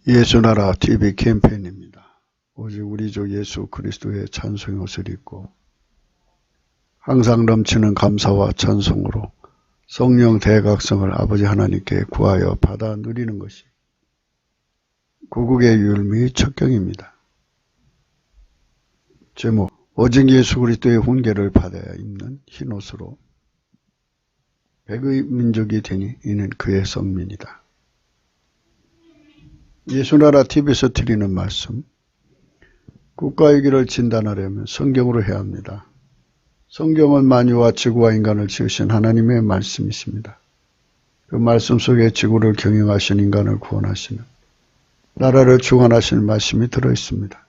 예수나라 TV 캠페인입니다. 오직 우리 주 예수 그리스도의 찬송의 옷을 입고 항상 넘치는 감사와 찬송으로 성령 대각성을 아버지 하나님께 구하여 받아 누리는 것이 구국의 율미 첩경입니다. 제목, 오직 예수 그리스도의 훈계를 받아야 입는 흰옷으로 백의 민족이 되니 이는 그의 성민이다. 예수나라 TV에서 드리는 말씀, 국가의 길을 진단하려면 성경으로 해야 합니다. 성경은 만유와 지구와 인간을 지으신 하나님의 말씀이십니다. 그 말씀 속에 지구를 경영하신 인간을 구원하시는, 나라를 주관하시는 말씀이 들어있습니다.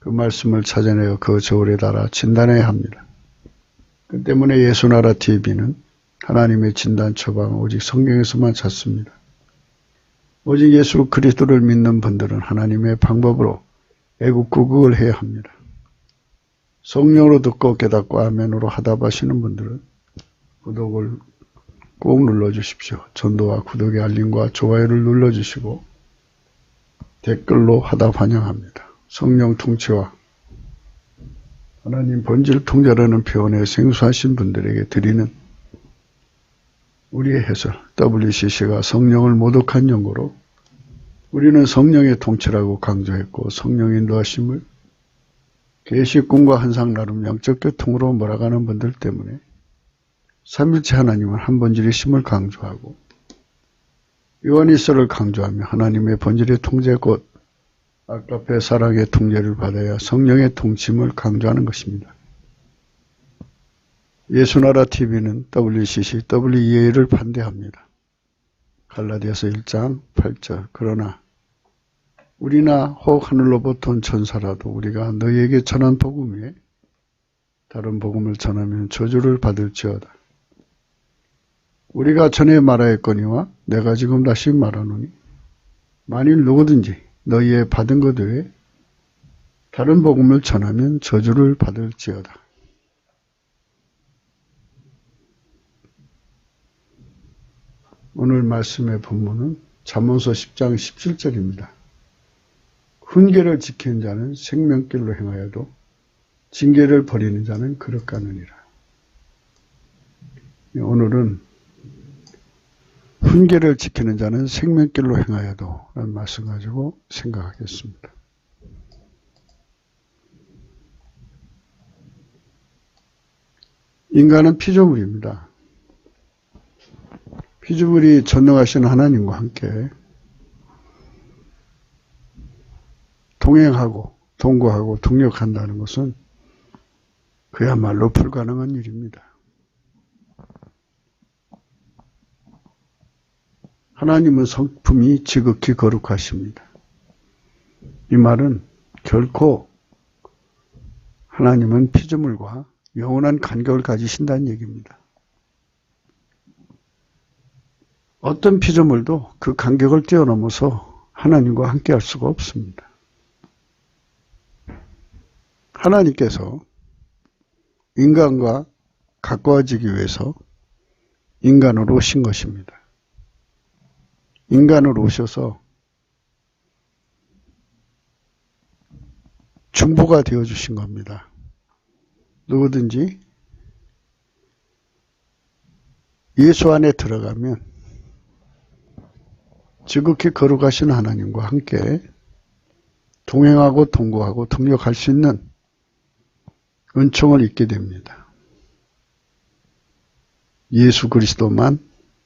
그 말씀을 찾아내어 그 저울에 달아 진단해야 합니다. 그 때문에 예수나라 TV는 하나님의 진단 처방을 오직 성경에서만 찾습니다. 오직 예수 그리스도를 믿는 분들은 하나님의 방법으로 애국구국을 해야 합니다. 성령으로 듣고 깨닫고 아멘으로 하답하시는 분들은 구독을 꼭 눌러주십시오. 전도와 구독의 알림과 좋아요를 눌러주시고 댓글로 하답 환영합니다. 성령 통치와 하나님 본질 통제라는 표현에 생소하신 분들에게 드리는 우리의 해설, WCC가 성령을 모독한 연고로 우리는 성령의 통치라고 강조했고 성령 인도하심을 계시꿈과 환상 나름 영적 교통으로 몰아가는 분들 때문에 삼일체 하나님은 한 본질이심을 강조하고 요한일서를 강조하며 하나님의 본질의 통제 곧 아까페 사랑의 통제를 받아야 성령의 통치임을 강조하는 것입니다. 예수나라 TV는 WCC, WEA를 반대합니다. 갈라디아서 1장 8절 그러나 우리나 혹 하늘로부터 온 천사라도 우리가 너희에게 전한 복음 외에 다른 복음을 전하면 저주를 받을지어다. 우리가 전에 말하였거니와 내가 지금 다시 말하노니 만일 누구든지 너희의 받은 것 외에 다른 복음을 전하면 저주를 받을지어다. 오늘 말씀의 본문은 잠언서 10장 17절입니다. 훈계를 지키는 자는 생명길로 행하여도 징계를 버리는 자는 그릇 가느니라. 오늘은 훈계를 지키는 자는 생명길로 행하여도 라는 말씀 가지고 생각하겠습니다. 인간은 피조물입니다. 피조물이 전능하신 하나님과 함께 동행하고 동거하고 동력한다는 것은 그야말로 불가능한 일입니다. 하나님은 성품이 지극히 거룩하십니다. 이 말은 결코 하나님은 피조물과 영원한 간격을 가지신다는 얘기입니다. 어떤 피조물도 그 간격을 뛰어넘어서 하나님과 함께 할 수가 없습니다. 하나님께서 인간과 가까워지기 위해서 인간으로 오신 것입니다. 인간으로 오셔서 중보가 되어주신 겁니다. 누구든지 예수 안에 들어가면 지극히 거룩하신 하나님과 함께 동행하고 동거하고 동력할 수 있는 은총을 입게 됩니다. 예수 그리스도만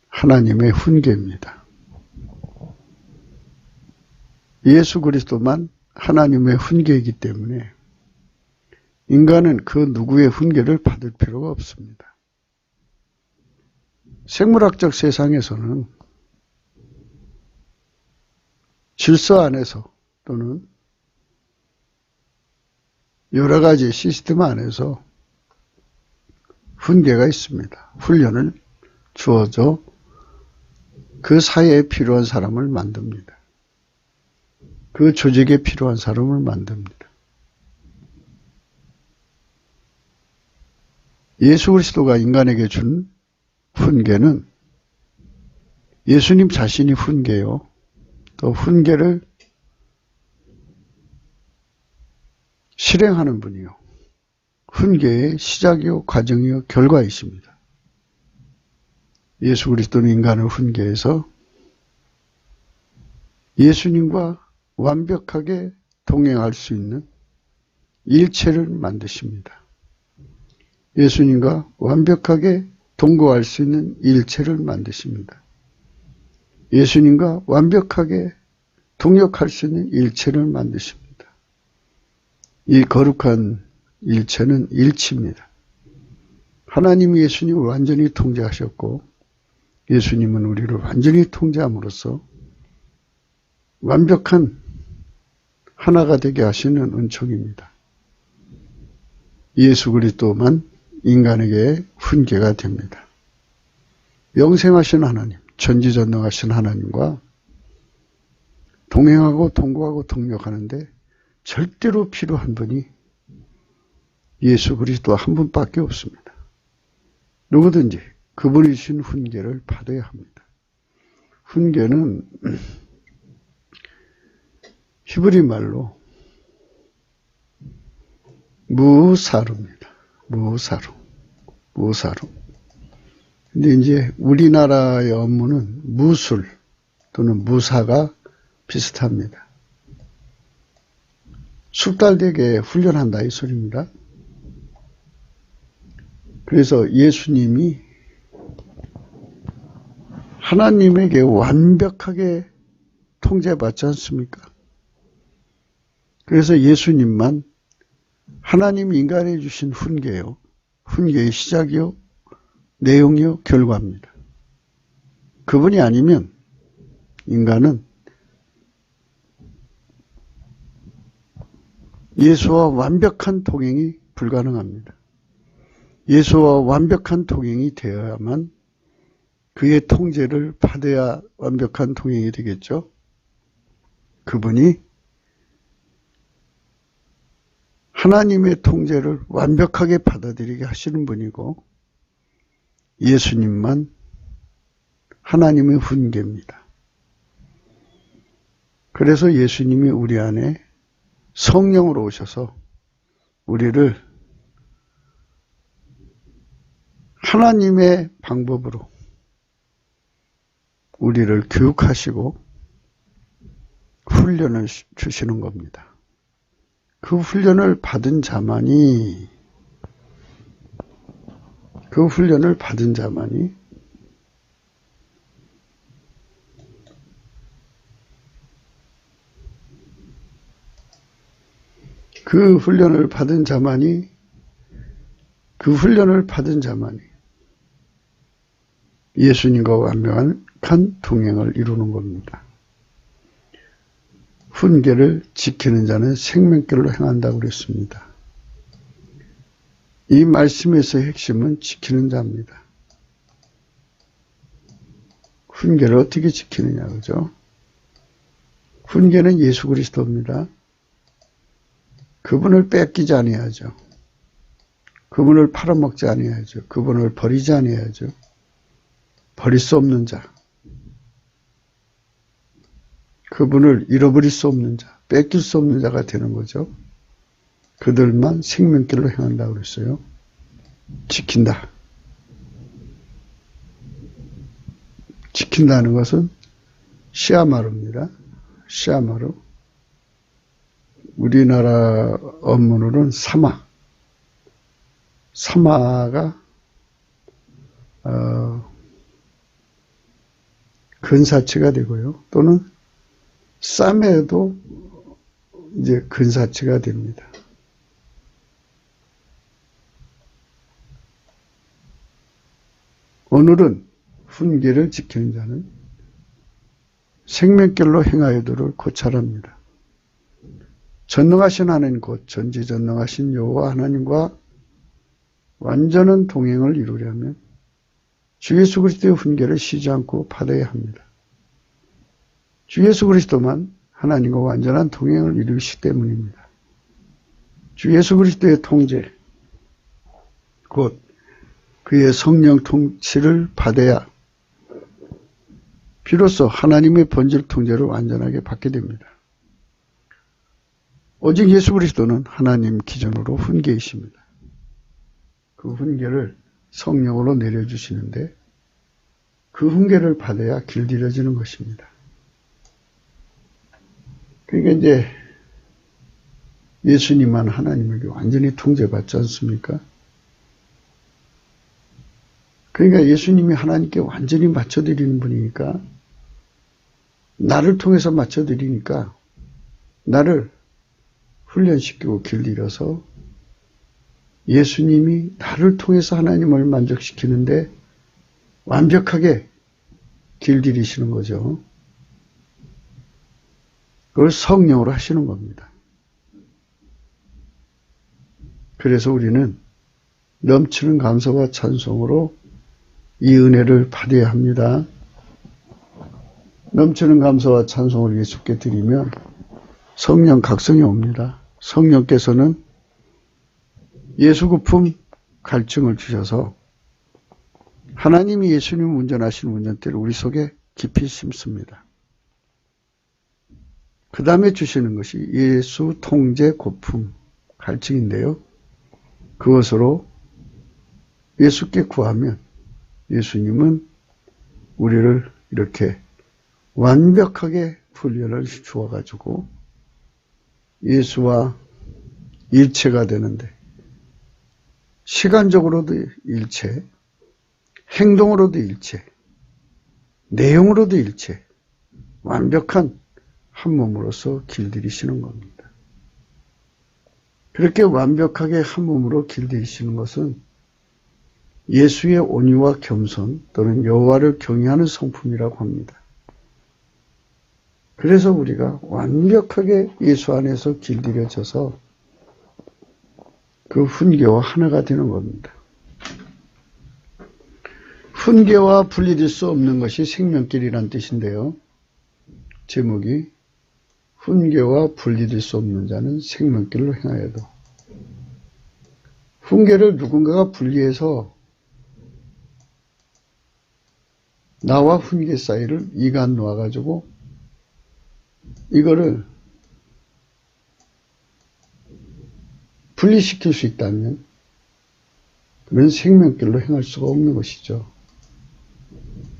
하나님의 훈계입니다. 예수 그리스도만 하나님의 훈계이기 때문에 인간은 그 누구의 훈계를 받을 필요가 없습니다. 생물학적 세상에서는 질서 안에서 또는 여러 가지 시스템 안에서 훈계가 있습니다. 훈련을 주어져 그 사회에 필요한 사람을 만듭니다. 그 조직에 필요한 사람을 만듭니다. 예수 그리스도가 인간에게 준 훈계는 예수님 자신이 훈계요. 또 훈계를 실행하는 분이요. 훈계의 시작이요, 과정이요, 결과이십니다. 예수 그리스도는 인간을 훈계해서 예수님과 완벽하게 동행할 수 있는 일체를 만드십니다. 예수님과 완벽하게 동거할 수 있는 일체를 만드십니다. 예수님과 완벽하게 동역할 수 있는 일체를 만드십니다. 이 거룩한 일체는 일치입니다. 하나님이 예수님을 완전히 통제하셨고 예수님은 우리를 완전히 통제함으로써 완벽한 하나가 되게 하시는 은총입니다. 예수 그리스도만 인간에게 훈계가 됩니다. 영생하신 하나님, 전지전능하신 하나님과 동행하고 동거하고 동력하는데 절대로 필요한 분이 예수 그리스도 한 분밖에 없습니다. 누구든지 그분이 주신 훈계를 받아야 합니다. 훈계는 히브리 말로 무사루입니다. 무사루. 근데 이제 우리나라의 업무는 무술 또는 무사가 비슷합니다. 숙달되게 훈련한다 이 소리입니다. 그래서 예수님이 하나님에게 완벽하게 통제받지 않습니까? 그래서 예수님만 하나님 인간에 주신 훈계요. 훈계의 시작이요. 내용이요. 결과입니다. 그분이 아니면 인간은 예수와 완벽한 동행이 불가능합니다. 예수와 완벽한 동행이 되어야만 그의 통제를 받아야 완벽한 동행이 되겠죠. 그분이 하나님의 통제를 완벽하게 받아들이게 하시는 분이고 예수님만 하나님의 훈계입니다. 그래서 예수님이 우리 안에 성령으로 오셔서 우리를 하나님의 방법으로 우리를 교육하시고 훈련을 주시는 겁니다. 그 훈련을 받은 자만이 그 훈련을 받은 자만이 예수님과 완벽한 동행을 이루는 겁니다. 훈계를 지키는 자는 생명길로 행한다고 그랬습니다. 이 말씀에서의 핵심은 지키는 자입니다. 훈계를 어떻게 지키느냐, 그죠? 훈계는 예수 그리스도입니다. 그분을 뺏기지 아니하죠. 그분을 팔아먹지 아니하죠. 그분을 버리지 아니하죠. 버릴 수 없는 자. 그분을 잃어버릴 수 없는 자, 뺏길 수 없는 자가 되는 거죠. 그들만 생명길로 행한다고 그랬어요. 지킨다. 지킨다는 것은 시아마루입니다. 시아마루. 우리나라 언문으로는 사마. 사마가 근사치가 되고요. 또는 쌈에도 이제 근사치가 됩니다. 오늘은 훈계를 지키는 자는 생명길로 행하여도를 고찰합니다. 전능하신 하나님 곧 전지전능하신 여호와 하나님과 완전한 동행을 이루려면 주 예수 그리스도의 훈계를 쉬지 않고 받아야 합니다. 주 예수 그리스도만 하나님과 완전한 동행을 이루시기 때문입니다. 주 예수 그리스도의 통제, 곧 그의 성령 통치를 받아야 비로소 하나님의 본질 통제를 완전하게 받게 됩니다. 오직 예수 그리스도는 하나님 기준으로 훈계이십니다. 그 훈계를 성령으로 내려주시는데 그 훈계를 받아야 길들여지는 것입니다. 그러니까 이제 예수님만 하나님에게 완전히 통제받지 않습니까? 그러니까 예수님이 하나님께 완전히 맞춰드리는 분이니까 나를 통해서 맞춰드리니까 나를 훈련시키고 길들여서 예수님이 나를 통해서 하나님을 만족시키는데 완벽하게 길들이시는 거죠. 그걸 성령으로 하시는 겁니다. 그래서 우리는 넘치는 감사와 찬송으로 이 은혜를 받아야 합니다. 넘치는 감사와 찬송을 예수께 드리면 성령 각성이 옵니다. 성령께서는 예수급품 갈증을 주셔서 하나님이 예수님 운전하시는 운전대를 우리 속에 깊이 심습니다. 그 다음에 주시는 것이 예수 통제 고품 갈증인데요. 그것으로 예수께 구하면 예수님은 우리를 이렇게 완벽하게 훈련을 주어가지고 예수와 일체가 되는데 시간적으로도 일체, 행동으로도 일체, 내용으로도 일체, 완벽한 한 몸으로서 길들이시는 겁니다. 그렇게 완벽하게 한 몸으로 길들이시는 것은 예수의 온유와 겸손 또는 여호와를 경외하는 성품이라고 합니다. 그래서 우리가 완벽하게 예수 안에서 길들여져서 그 훈계와 하나가 되는 겁니다. 훈계와 분리될 수 없는 것이 생명길이란 뜻인데요. 제목이 훈계와 분리될 수 없는 자는 생명길로 행하여도. 훈계를 누군가가 분리해서 나와 훈계 사이를 이간 놓아가지고 이거를 분리시킬 수 있다면 그런 생명길로 행할 수가 없는 것이죠.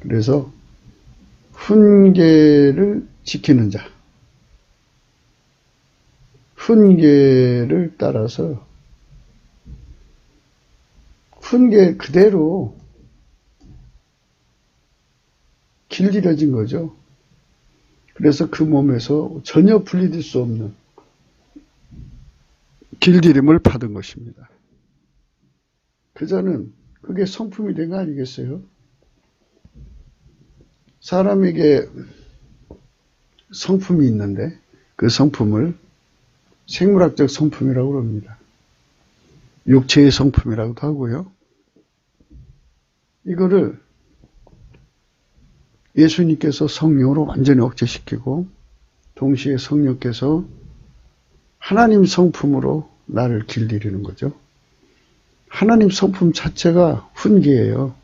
그래서 훈계를 지키는 자, 훈계를 따라서 훈계 그대로 길들여진 거죠. 그래서 그 몸에서 전혀 분리될 수 없는 길들임을 받은 것입니다. 그자는 그게 성품이 된 거 아니겠어요? 사람에게 성품이 있는데 그 성품을 생물학적 성품이라고 합니다. 육체의 성품이라고도 하고요. 이거를 예수님께서 성령으로 완전히 억제시키고 동시에 성령께서 하나님 성품으로 나를 길들이는 거죠. 하나님 성품 자체가 훈계예요.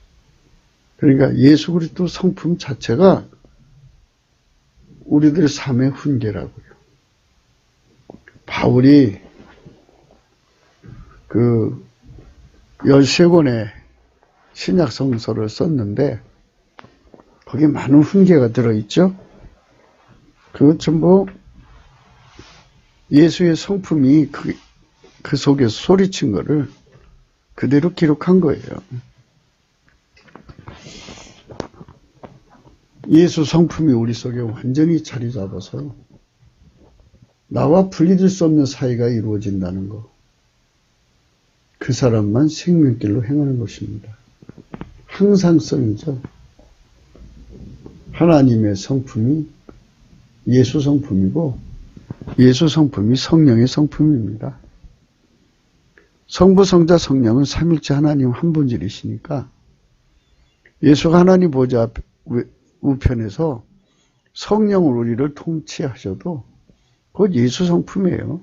그러니까 예수 그리스도 성품 자체가 우리들의 삶의 훈계라고요. 바울이 그 13권의 신약 성서를 썼는데 거기에 많은 훈계가 들어있죠. 그 전부 예수의 성품이 그 속에서 소리친 거를 그대로 기록한 거예요. 예수 성품이 우리 속에 완전히 자리 잡아서 나와 분리될 수 없는 사이가 이루어진다는 거. 그 사람만 생명길로 행하는 것입니다. 항상성이죠. 하나님의 성품이 예수 성품이고 예수 성품이 성령의 성품입니다. 성부, 성자, 성령은 삼일체 하나님 한 분질이시니까 예수가 하나님 보좌 우편에서 성령을 우리를 통치하셔도 그것 예수 성품이에요.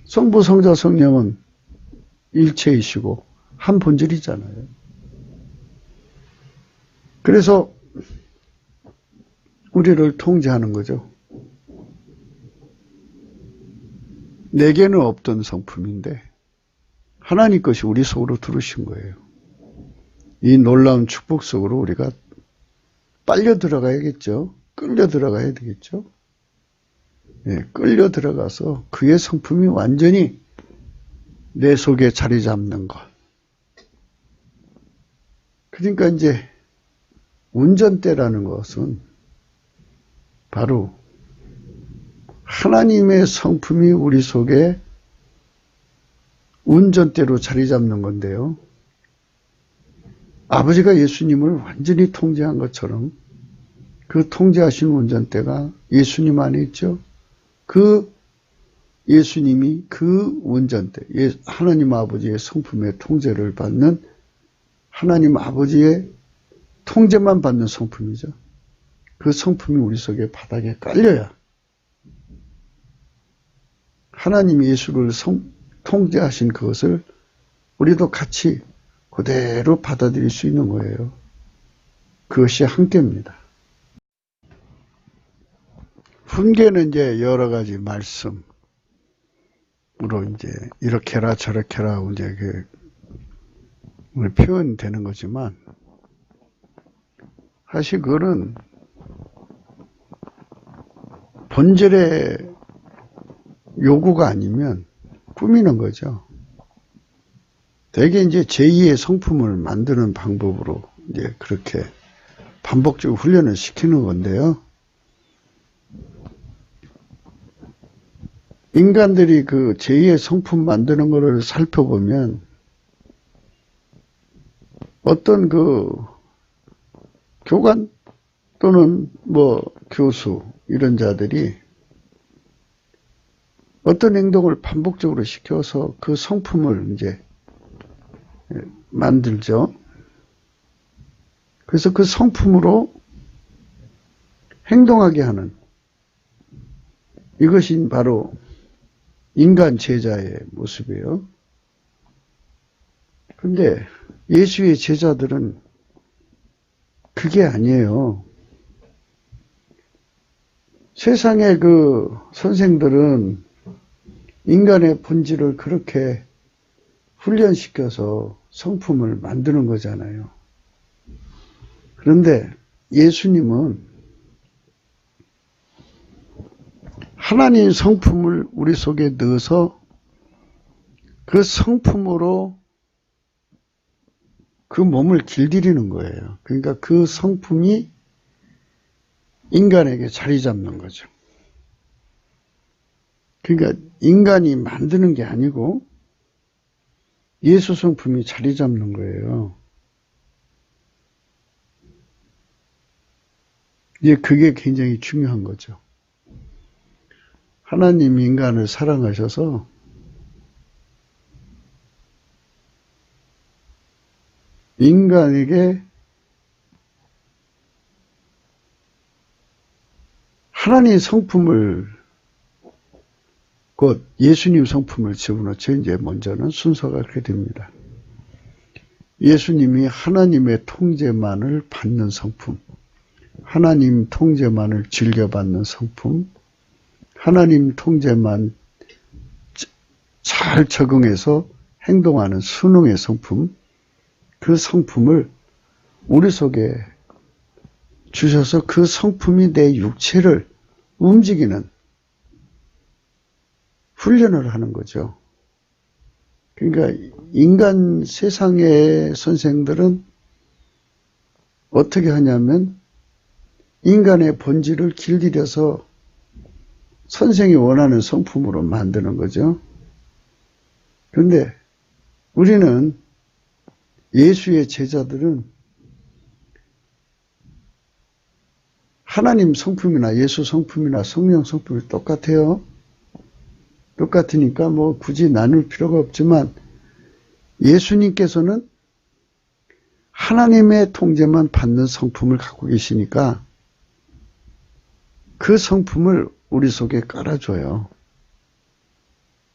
성부, 성자, 성령은 일체이시고 한 본질이잖아요. 그래서 우리를 통제하는 거죠. 내게는 없던 성품인데 하나님 것이 우리 속으로 들으신 거예요. 이 놀라운 축복 속으로 우리가 빨려 들어가야겠죠. 끌려 들어가야 되겠죠. 예, 끌려 들어가서 그의 성품이 완전히 내 속에 자리 잡는 것. 그러니까 이제 운전대라는 것은 바로 하나님의 성품이 우리 속에 운전대로 자리 잡는 건데요. 아버지가 예수님을 완전히 통제한 것처럼 그 통제하신 운전대가 예수님 안에 있죠. 그 예수님이 그 운전대, 하나님 아버지의 성품의 통제를 받는 하나님 아버지의 통제만 받는 성품이죠. 그 성품이 우리 속에 바닥에 깔려야 하나님이 예수를 통제하신 그것을 우리도 같이 그대로 받아들일 수 있는 거예요. 그것이 한계입니다. 훈계는 이제 여러 가지 말씀으로 이제 이렇게 해라 저렇게 해라 하고 이제 표현되는 거지만 사실 그거는 본질의 요구가 아니면 꾸미는 거죠. 대개 이제 제2의 성품을 만드는 방법으로 이제 그렇게 반복적으로 훈련을 시키는 건데요. 인간들이 그 제2의 성품 만드는 거를 살펴보면 어떤 그 교관 또는 뭐 교수 이런 자들이 어떤 행동을 반복적으로 시켜서 그 성품을 이제 만들죠. 그래서 그 성품으로 행동하게 하는 이것이 바로 인간 제자의 모습이에요. 근데 예수의 제자들은 그게 아니에요. 세상의 그 선생들은 인간의 본질을 그렇게 훈련시켜서 성품을 만드는 거잖아요. 그런데 예수님은 하나님 성품을 우리 속에 넣어서 그 성품으로 그 몸을 길들이는 거예요. 그러니까 그 성품이 인간에게 자리 잡는 거죠. 그러니까 인간이 만드는 게 아니고 예수 성품이 자리 잡는 거예요. 이제 그게 굉장히 중요한 거죠. 하나님이 인간을 사랑하셔서 인간에게 하나님의 성품을 곧 예수님 성품을 집어넣죠. 이제 먼저는 순서가 그렇게 됩니다. 예수님이 하나님의 통제만을 받는 성품, 하나님 통제만을 즐겨받는 성품, 하나님 통제만 잘 적응해서 행동하는 순응의 성품, 그 성품을 우리 속에 주셔서 그 성품이 내 육체를 움직이는 훈련을 하는 거죠. 그러니까 인간 세상의 선생들은 어떻게 하냐면 인간의 본질을 길들여서 선생이 원하는 성품으로 만드는 거죠. 그런데 우리는 예수의 제자들은 하나님 성품이나 예수 성품이나 성령 성품이 똑같아요. 똑같으니까 뭐 굳이 나눌 필요가 없지만 예수님께서는 하나님의 통제만 받는 성품을 갖고 계시니까 그 성품을 우리 속에 깔아줘요.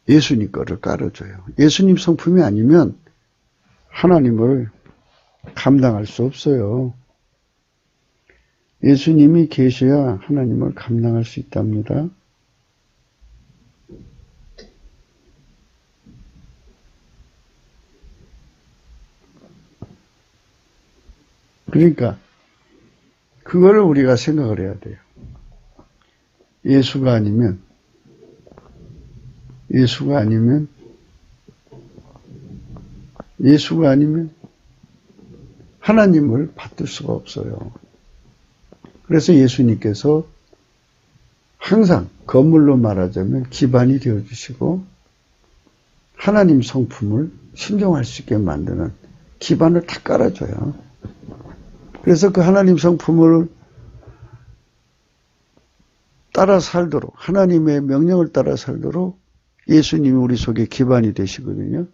예수님 거를 깔아줘요. 예수님 성품이 아니면 하나님을 감당할 수 없어요. 예수님이 계셔야 하나님을 감당할 수 있답니다. 그러니까 그거를 우리가 생각을 해야 돼요. 예수가 아니면 하나님을 받들 수가 없어요. 그래서 예수님께서 항상 건물로 말하자면 기반이 되어주시고 하나님 성품을 순종할 수 있게 만드는 기반을 다 깔아줘요. 그래서 그 하나님 성품을 따라 살도록, 하나님의 명령을 따라 살도록 예수님이 우리 속에 기반이 되시거든요.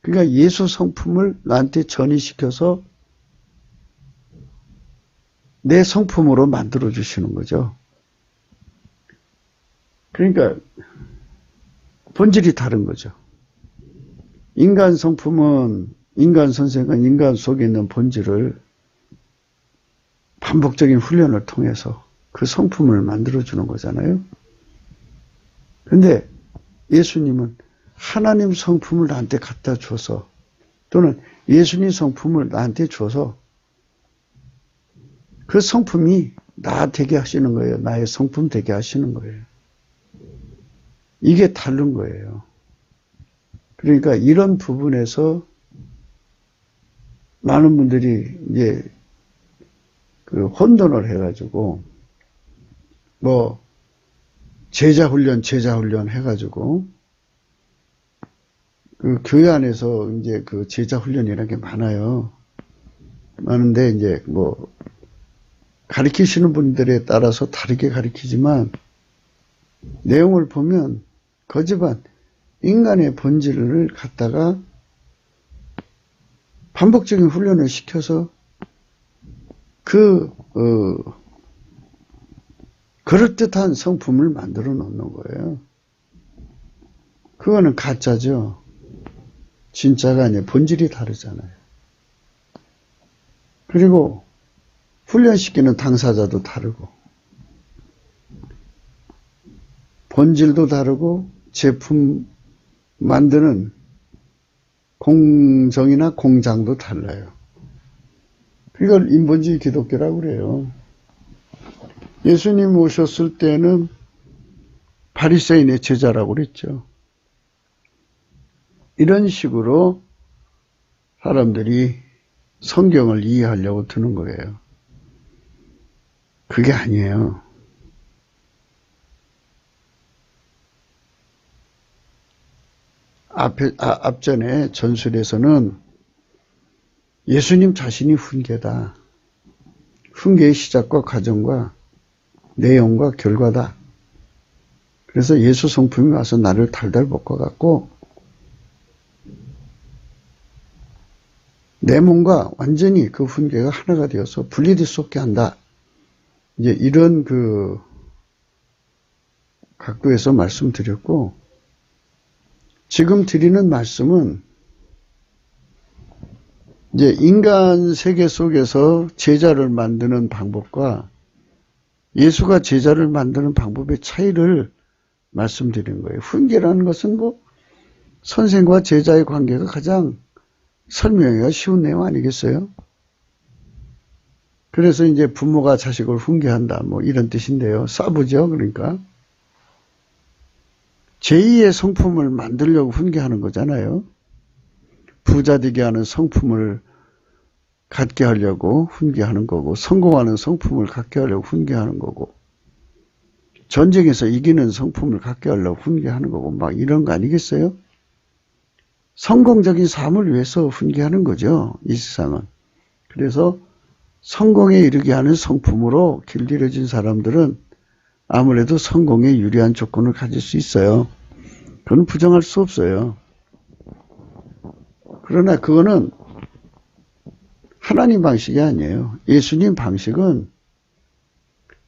그러니까 예수 성품을 나한테 전이시켜서 내 성품으로 만들어 주시는 거죠. 그러니까 본질이 다른 거죠. 인간 성품은, 인간 선생은 인간 속에 있는 본질을 반복적인 훈련을 통해서 그 성품을 만들어주는 거잖아요. 그런데 예수님은 하나님 성품을 나한테 갖다 줘서, 또는 예수님 성품을 나한테 줘서 그 성품이 나 되게 하시는 거예요. 나의 성품 되게 하시는 거예요. 이게 다른 거예요. 그러니까 이런 부분에서 많은 분들이 이제 그 혼돈을 해가지고 뭐 제자 훈련 해가지고 그 교회 안에서 이제 그 제자 훈련이라는 게 많아요. 많은데 이제 뭐 가르치시는 분들에 따라서 다르게 가르치지만 내용을 보면 거지반 인간의 본질을 갖다가 반복적인 훈련을 시켜서 그럴듯한 성품을 만들어 놓는 거예요. 그거는 가짜죠. 진짜가 아니에요. 본질이 다르잖아요. 그리고 훈련시키는 당사자도 다르고 본질도 다르고 제품 만드는 공정이나 공장도 달라요. 이걸 인본주의 기독교라고 그래요. 예수님 오셨을 때는 바리새인의 제자라고 그랬죠. 이런 식으로 사람들이 성경을 이해하려고 드는 거예요. 그게 아니에요. 앞전에 전술에서는 예수님 자신이 훈계다. 훈계의 시작과 과정과 내용과 결과다. 그래서 예수 성품이 와서 나를 달달 볶아갖고 내 몸과 완전히 그 훈계가 하나가 되어서 분리될 수 없게 한다. 이제 이런 그 각도에서 말씀드렸고, 지금 드리는 말씀은 이제 인간 세계 속에서 제자를 만드는 방법과 예수가 제자를 만드는 방법의 차이를 말씀드리는 거예요. 훈계라는 것은 뭐 선생과 제자의 관계가 가장 설명하기가 쉬운 내용 아니겠어요? 그래서 이제 부모가 자식을 훈계한다 뭐 이런 뜻인데요. 싸부죠. 그러니까 제2의 성품을 만들려고 훈계하는 거잖아요. 부자 되게 하는 성품을 갖게 하려고 훈계하는 거고, 성공하는 성품을 갖게 하려고 훈계하는 거고, 전쟁에서 이기는 성품을 갖게 하려고 훈계하는 거고, 막 이런 거 아니겠어요? 성공적인 삶을 위해서 훈계하는 거죠, 이 세상은. 그래서 성공에 이르게 하는 성품으로 길들여진 사람들은 아무래도 성공에 유리한 조건을 가질 수 있어요. 그건 부정할 수 없어요. 그러나 그거는 하나님 방식이 아니에요. 예수님 방식은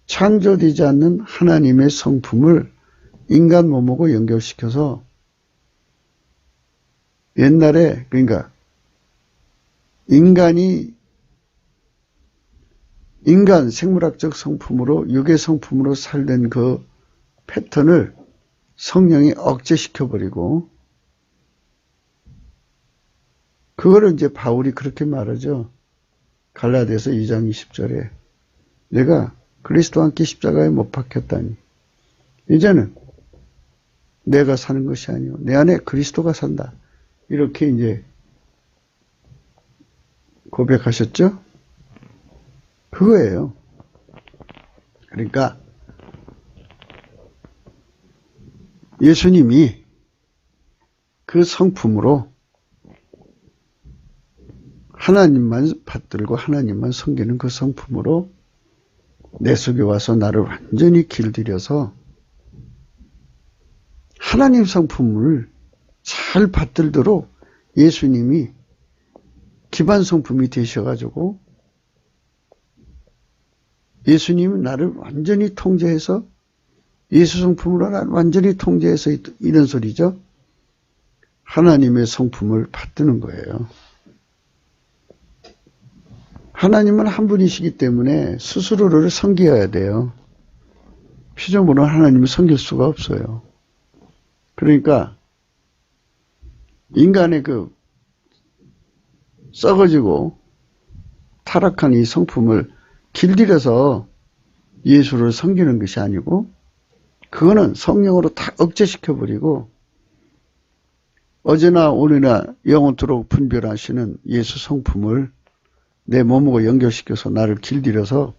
창조되지 않는 하나님의 성품을 인간 몸하고 연결시켜서 옛날에 그러니까 인간 생물학적 성품으로 육의 성품으로 살던 그 패턴을 성령이 억제시켜버리고 그거를 이제 바울이 그렇게 말하죠. 갈라디아서 2장 20절에 내가 그리스도와 함께 십자가에 못 박혔다니 이제는 내가 사는 것이 아니오 내 안에 그리스도가 산다. 이렇게 이제 고백하셨죠? 그거예요. 그러니까 예수님이 그 성품으로 하나님만 받들고 하나님만 섬기는 그 성품으로 내 속에 와서 나를 완전히 길들여서 하나님 성품을 잘 받들도록 예수님이 기반 성품이 되셔가지고 예수님은 나를 완전히 통제해서 예수 성품으로 나를 완전히 통제해서 이런 소리죠. 하나님의 성품을 받드는 거예요. 하나님은 한 분이시기 때문에 스스로를 섬겨야 돼요. 피조물은 하나님을 섬길 수가 없어요. 그러니까 인간의 그 썩어지고 타락한 이 성품을 길들여서 예수를 섬기는 것이 아니고 그거는 성령으로 다 억제시켜버리고 어제나 오늘이나 영원토록 분별하시는 예수 성품을 내 몸하고 연결시켜서 나를 길들여서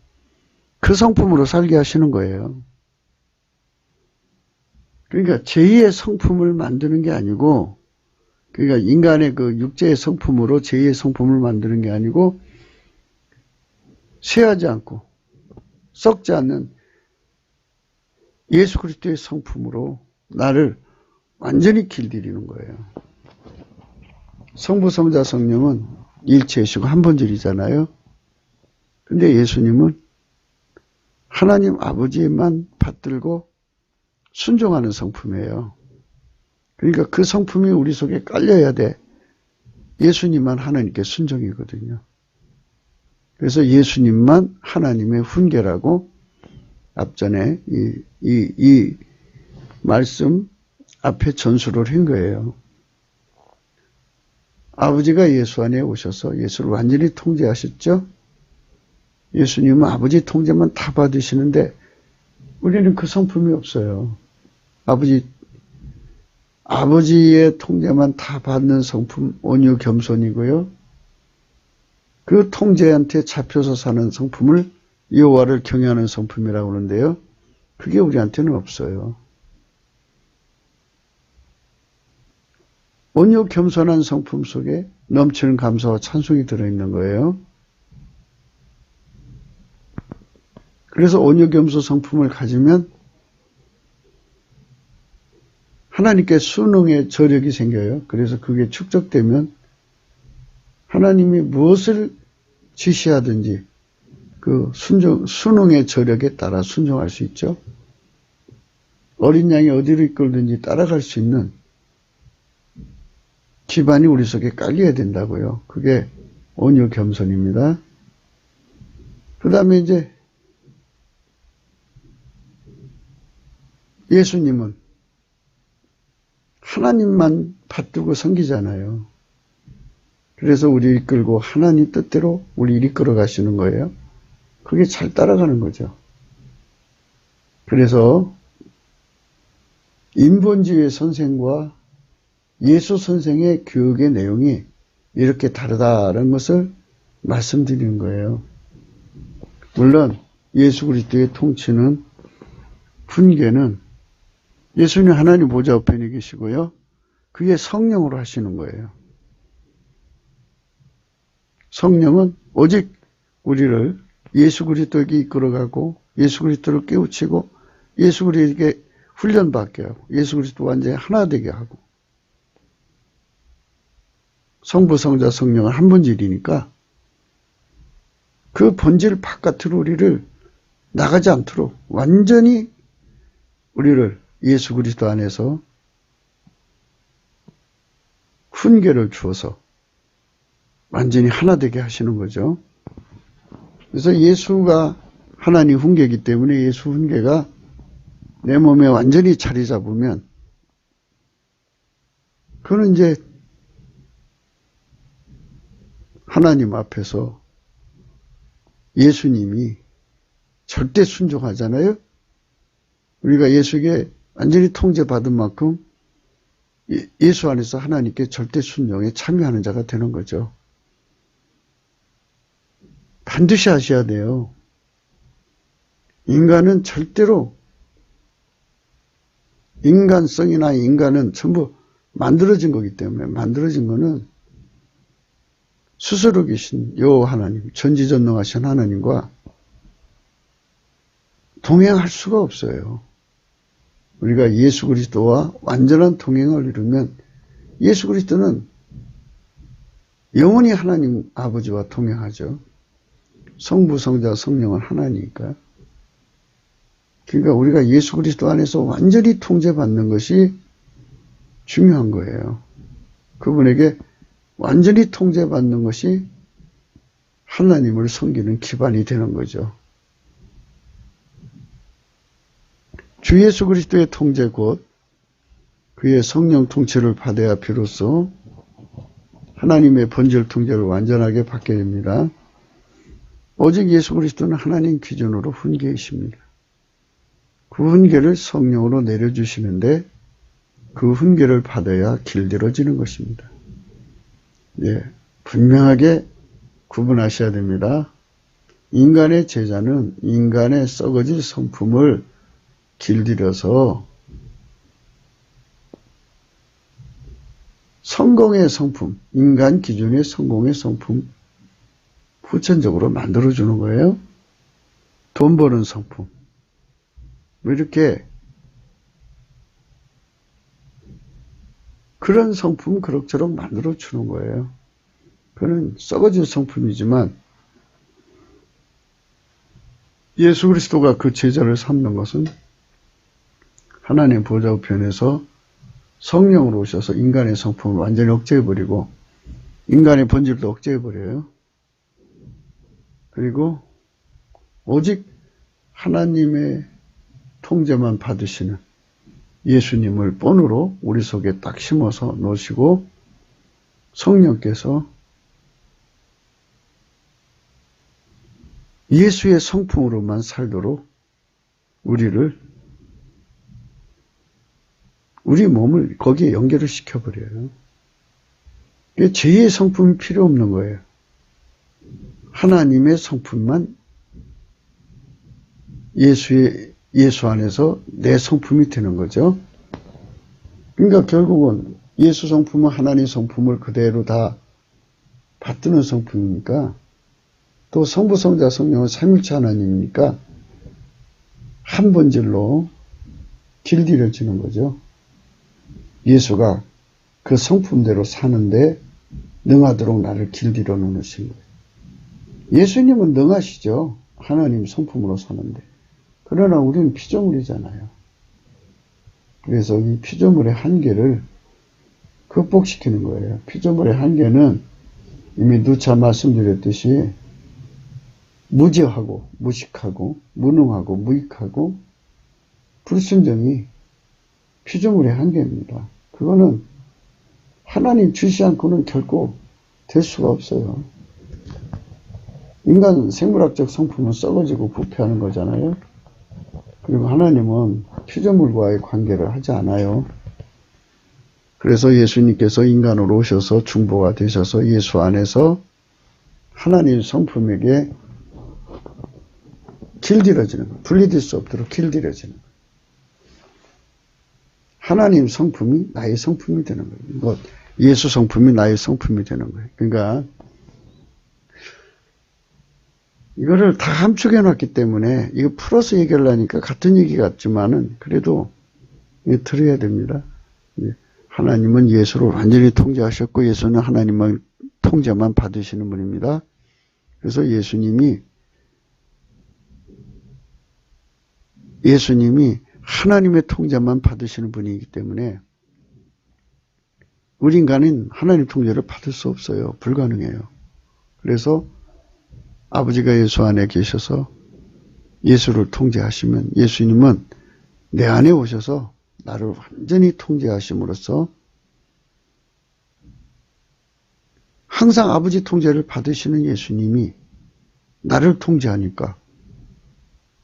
그 성품으로 살게 하시는 거예요. 그러니까 제2의 성품을 만드는 게 아니고 그러니까 인간의 그 육체의 성품으로 제2의 성품을 만드는 게 아니고 쇠하지 않고 썩지 않는 예수 그리스도의 성품으로 나를 완전히 길들이는 거예요. 성부, 성자, 성령은 일체이시고 한 본질이잖아요. 근데 예수님은 하나님 아버지만 받들고 순종하는 성품이에요. 그러니까 그 성품이 우리 속에 깔려야 돼. 예수님만 하나님께 순종이거든요. 그래서 예수님만 하나님의 훈계라고 앞전에 이 말씀 앞에 전수를 한 거예요. 아버지가 예수 안에 오셔서 예수를 완전히 통제하셨죠? 예수님은 아버지 통제만 다 받으시는데 우리는 그 성품이 없어요. 아버지의 통제만 다 받는 성품, 온유 겸손이고요. 그 통제한테 잡혀서 사는 성품을 여호와를 경외하는 성품이라고 하는데요. 그게 우리한테는 없어요. 온유 겸손한 성품 속에 넘치는 감사와 찬송이 들어있는 거예요. 그래서 온유 겸손 성품을 가지면 하나님께 순응의 저력이 생겨요. 그래서 그게 축적되면 하나님이 무엇을 지시하든지 그 순응의 저력에 따라 순종할 수 있죠. 어린 양이 어디로 이끌든지 따라갈 수 있는 기반이 우리 속에 깔려야 된다고요. 그게 온유 겸손입니다. 그 다음에 이제 예수님은 하나님만 받들고 섬기잖아요. 그래서 우리 이끌고 하나님 뜻대로 우리 이끌어 가시는 거예요. 그게 잘 따라가는 거죠. 그래서 인본주의 선생과 예수 선생의 교육의 내용이 이렇게 다르다는 것을 말씀드리는 거예요. 물론 예수 그리스도의 통치는 훈계는 예수님 하나님 보좌 우편에 계시고요. 그게 성령으로 하시는 거예요. 성령은 오직 우리를 예수 그리스도에게 이끌어가고 예수 그리스도를 깨우치고 예수 그리스도에게 훈련받게 하고 예수 그리스도 완전히 하나 되게 하고 성부, 성자, 성령은 한 본질이니까 그 본질 바깥으로 우리를 나가지 않도록 완전히 우리를 예수 그리스도 안에서 훈계를 주어서 완전히 하나 되게 하시는 거죠. 그래서 예수가 하나님 훈계이기 때문에 예수 훈계가 내 몸에 완전히 자리 잡으면 그거는 이제 하나님 앞에서 예수님이 절대 순종하잖아요. 우리가 예수에게 완전히 통제받은 만큼 예수 안에서 하나님께 절대 순종에 참여하는 자가 되는 거죠. 반드시 하셔야 돼요. 인간은 절대로, 인간성이나 인간은 전부 만들어진 거기 때문에, 만들어진 거는 스스로 계신 여호와 하나님, 전지전능하신 하나님과 동행할 수가 없어요. 우리가 예수 그리스도와 완전한 동행을 이루면 예수 그리스도는 영원히 하나님 아버지와 동행하죠. 성부, 성자, 성령은 하나니까. 그러니까 우리가 예수 그리스도 안에서 완전히 통제받는 것이 중요한 거예요. 그분에게 완전히 통제받는 것이 하나님을 섬기는 기반이 되는 거죠. 주 예수 그리스도의 통제 곧 그의 성령 통치를 받아야 비로소 하나님의 본질 통제를 완전하게 받게 됩니다. 오직 예수 그리스도는 하나님 기준으로 훈계이십니다. 그 훈계를 성령으로 내려주시는데 그 훈계를 받아야 길들어지는 것입니다. 예, 분명하게 구분하셔야 됩니다. 인간의 제자는 인간의 썩어질 성품을 길들여서 성공의 성품, 인간 기준의 성공의 성품 후천적으로 만들어주는 거예요. 돈 버는 성품. 이렇게 그런 성품 그럭저럭 만들어주는 거예요. 그는 썩어진 성품이지만 예수 그리스도가 그 제자를 삼는 것은 하나님 보좌 우편에서 성령으로 오셔서 인간의 성품을 완전히 억제해버리고 인간의 본질도 억제해버려요. 그리고 오직 하나님의 통제만 받으시는 예수님을 본으로 우리 속에 딱 심어서 놓으시고 성령께서 예수의 성품으로만 살도록 우리 몸을 거기에 연결을 시켜버려요. 죄의 성품이 필요 없는 거예요. 하나님의 성품만 예수 안에서 내 성품이 되는 거죠. 그러니까 결국은 예수 성품은 하나님 성품을 그대로 다 받드는 성품이니까 또 성부, 성자, 성령은 삼일체 하나님이니까 한 본질로 길들여지는 거죠. 예수가 그 성품대로 사는데 능하도록 나를 길들여 놓으신 거예요. 예수님은 능하시죠. 하나님 성품으로 사는데. 그러나 우리는 피조물이잖아요. 그래서 이 피조물의 한계를 극복시키는 거예요. 피조물의 한계는 이미 누차 말씀드렸듯이 무지하고 무식하고 무능하고 무익하고 불순종이 피조물의 한계입니다. 그거는 하나님 주시 않고는 결코 될 수가 없어요. 인간 생물학적 성품은 썩어지고 부패하는 거잖아요. 그리고 하나님은 피조물과의 관계를 하지 않아요. 그래서 예수님께서 인간으로 오셔서 중보가 되셔서 예수 안에서 하나님 성품에게 길들여지는 거예요. 분리될 수 없도록 길들여지는 거예요. 하나님 성품이 나의 성품이 되는 거예요. 예수 성품이 나의 성품이 되는 거예요. 그러니까 이거를 다 함축해 놨기 때문에 이거 풀어서 얘기하려니까 같은 얘기 같지만은 그래도 들어야 됩니다. 하나님은 예수를 완전히 통제하셨고 예수는 하나님만 통제만 받으시는 분입니다. 그래서 예수님이 하나님의 통제만 받으시는 분이기 때문에 우리 인간은 하나님 통제를 받을 수 없어요. 불가능해요. 그래서 아버지가 예수 안에 계셔서 예수를 통제하시면 예수님은 내 안에 오셔서 나를 완전히 통제하심으로써 항상 아버지 통제를 받으시는 예수님이 나를 통제하니까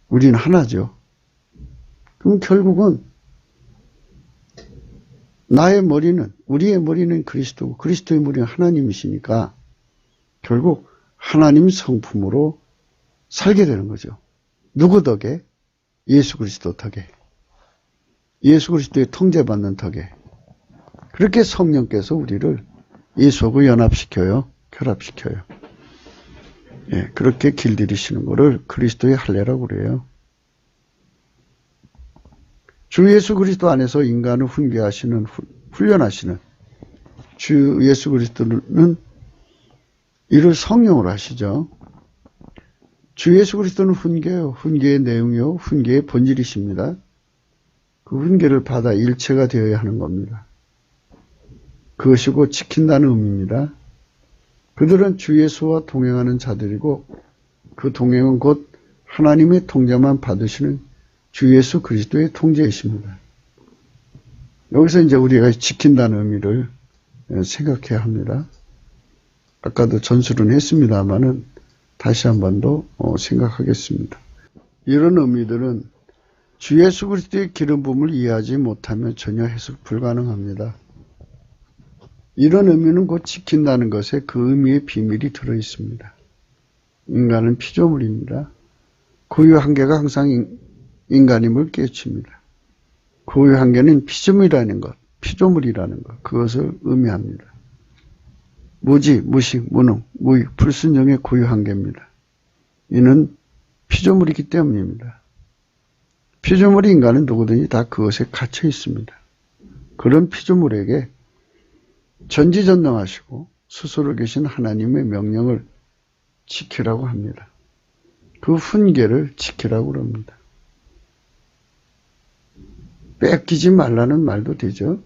우리는 하나죠. 그럼 결국은 나의 머리는, 우리의 머리는 그리스도고 그리스도의 머리는 하나님이시니까 결국 하나님 성품으로 살게 되는 거죠. 누구 덕에? 예수 그리스도 덕에. 예수 그리스도의 통제받는 덕에. 그렇게 성령께서 우리를 예수하고 연합시켜요. 결합시켜요. 예, 그렇게 길들이시는 것을 그리스도의 할례라고 그래요. 주 예수 그리스도 안에서 인간을 훈계하시는, 훈련하시는 주 예수 그리스도는 이를 성령으로 하시죠. 주 예수 그리스도는 훈계요. 훈계의 내용이요. 훈계의 본질이십니다. 그 훈계를 받아 일체가 되어야 하는 겁니다. 그것이 곧 지킨다는 의미입니다. 그들은 주 예수와 동행하는 자들이고 그 동행은 곧 하나님의 통제만 받으시는 주 예수 그리스도의 통제이십니다. 여기서 이제 우리가 지킨다는 의미를 생각해야 합니다. 아까도 전술은 했습니다만은 다시 한 번 더 생각하겠습니다. 이런 의미들은 주 예수 그리스도의 기름 부음을 이해하지 못하면 전혀 해석 불가능합니다. 이런 의미는 곧 지킨다는 것에 그 의미의 비밀이 들어 있습니다. 인간은 피조물입니다. 고유 한계가 항상 인간임을 깨우칩니다. 고유 한계는 피조물이라는 것, 피조물이라는 것, 그것을 의미합니다. 무지, 무식, 무능, 무익, 불순종의 고유 한계입니다. 이는 피조물이기 때문입니다. 피조물이 인간은 누구든지 다 그것에 갇혀 있습니다. 그런 피조물에게 전지전능하시고 스스로 계신 하나님의 명령을 지키라고 합니다. 그 훈계를 지키라고 합니다. 뺏기지 말라는 말도 되죠.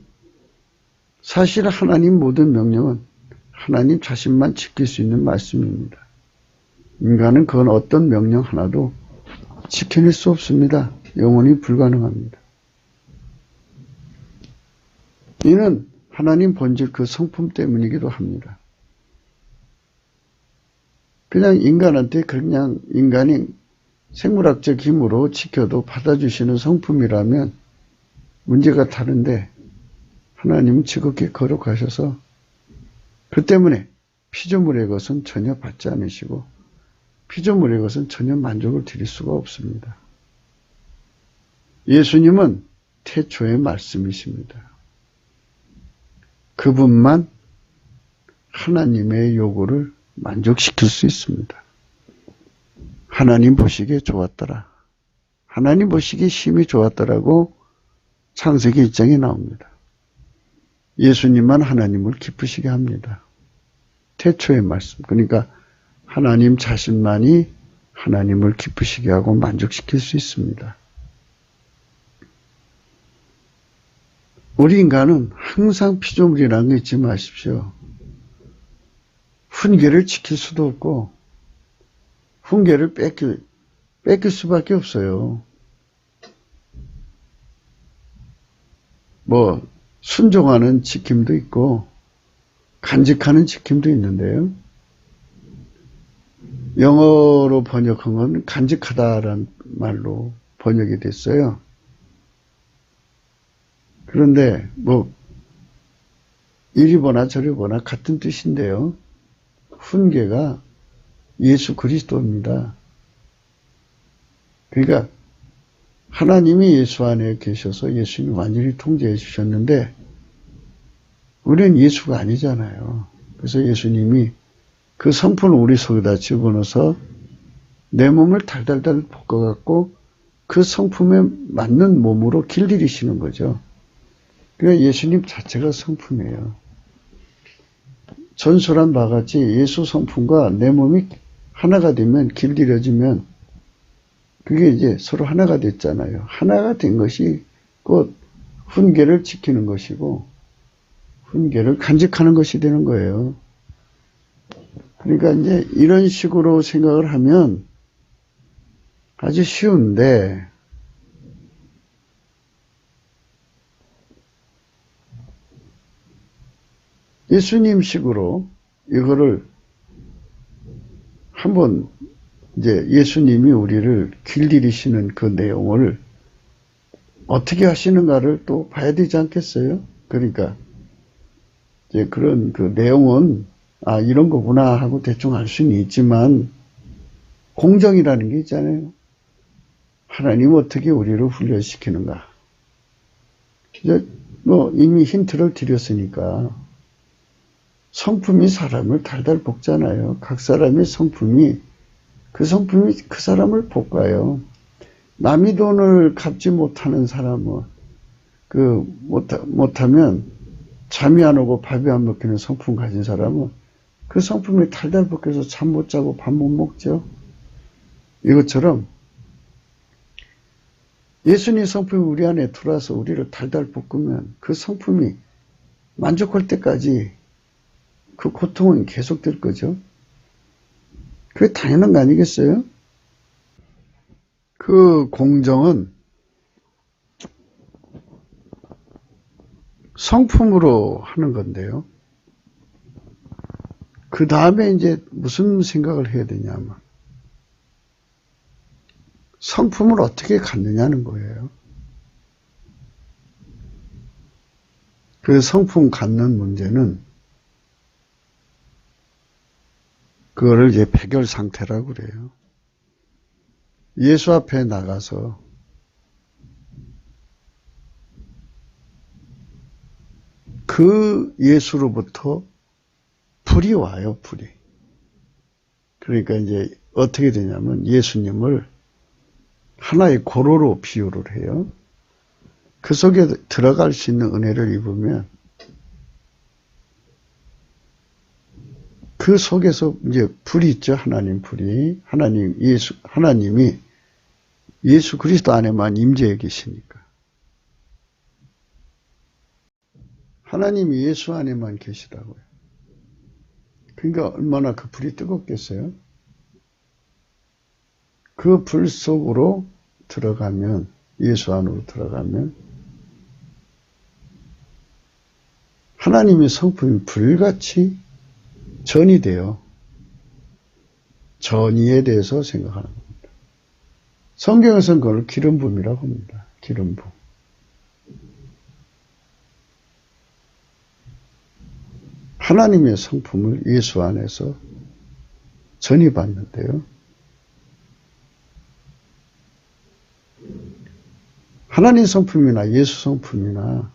사실 하나님 모든 명령은 하나님 자신만 지킬 수 있는 말씀입니다. 인간은 그건 어떤 명령 하나도 지켜낼 수 없습니다. 영원히 불가능합니다. 이는 하나님 본질 그 성품 때문이기도 합니다. 그냥 인간한테 그냥 인간이 생물학적 힘으로 지켜도 받아주시는 성품이라면 문제가 다른데 하나님은 지극히 거룩하셔서 그 때문에 피조물의 것은 전혀 받지 않으시고 피조물의 것은 전혀 만족을 드릴 수가 없습니다. 예수님은 태초의 말씀이십니다. 그분만 하나님의 요구를 만족시킬 수 있습니다. 하나님 보시기에 좋았더라. 하나님 보시기에 심히 좋았더라고 창세기 1장에 나옵니다. 예수님만 하나님을 기쁘시게 합니다. 태초의 말씀. 그러니까 하나님 자신만이 하나님을 기쁘시게 하고 만족시킬 수 있습니다. 우리 인간은 항상 피조물이라는 거 잊지 마십시오. 훈계를 지킬 수도 없고 훈계를 뺏길 수밖에 없어요. 뭐 순종하는 지킴도 있고 간직하는 지킴도 있는데요. 영어로 번역한 건 간직하다라는 말로 번역이 됐어요. 그런데 뭐 이리 보나 저리 보나 같은 뜻인데요. 훈계가 예수 그리스도입니다. 그러니까 하나님이 예수 안에 계셔서 예수님이 완전히 통제해 주셨는데 우리는 예수가 아니잖아요. 그래서 예수님이 그 성품을 우리 속에다 집어넣어서 내 몸을 달달달 볶아갖고 그 성품에 맞는 몸으로 길들이시는 거죠. 그러니까 예수님 자체가 성품이에요. 전설한 바같이 예수 성품과 내 몸이 하나가 되면 길들여지면 그게 이제 서로 하나가 됐잖아요. 하나가 된 것이 곧 훈계를 지키는 것이고 훈계를 간직하는 것이 되는 거예요. 그러니까 이제 이런 식으로 생각을 하면 아주 쉬운데 예수님식으로 이거를 한번 이제 예수님이 우리를 길들이시는 그 내용을 어떻게 하시는가를 또 봐야 되지 않겠어요? 그러니까 이제 그런 그 내용은 이런 거구나 하고 대충 알 수는 있지만 공정이라는 게 있잖아요. 하나님 어떻게 우리를 훈련시키는가. 이제 이미 힌트를 드렸으니까 성품이 사람을 달달 볶잖아요. 각 사람의 성품이 그 사람을 볶아요. 남의 돈을 갚지 못하는 사람은 못하면 잠이 안 오고 밥이 안 먹히는 성품 가진 사람은 그 성품이 달달 볶여서 잠 못 자고 밥 못 먹죠. 이것처럼 예수님 성품이 우리 안에 들어와서 우리를 달달 볶으면 그 성품이 만족할 때까지 그 고통은 계속될 거죠. 그게 당연한 거 아니겠어요? 그 공정은 성품으로 하는 건데요. 그 다음에 이제 무슨 생각을 해야 되냐면 성품을 어떻게 갖느냐는 거예요. 그 성품 갖는 문제는 그거를 이제 백열 상태라고 그래요. 예수 앞에 나가서 그 예수로부터 불이 와요, 불이. 그러니까 이제 어떻게 되냐면 예수님을 하나의 고로로 비유를 해요. 그 속에 들어갈 수 있는 은혜를 입으면 그 속에서 이제 불이 있죠. 하나님 불이. 하나님이 예수 그리스도 안에만 임재해 계시니까. 하나님이 예수 안에만 계시다고요. 그러니까 얼마나 그 불이 뜨겁겠어요? 그 불 속으로 들어가면, 예수 안으로 들어가면 하나님의 성품이 불같이 전이 돼요. 전이에 대해서 생각하는 겁니다. 성경에서는 그걸 기름 부음이라고 합니다. 기름 부음. 하나님의 성품을 예수 안에서 전이받는데요. 하나님 성품이나 예수 성품이나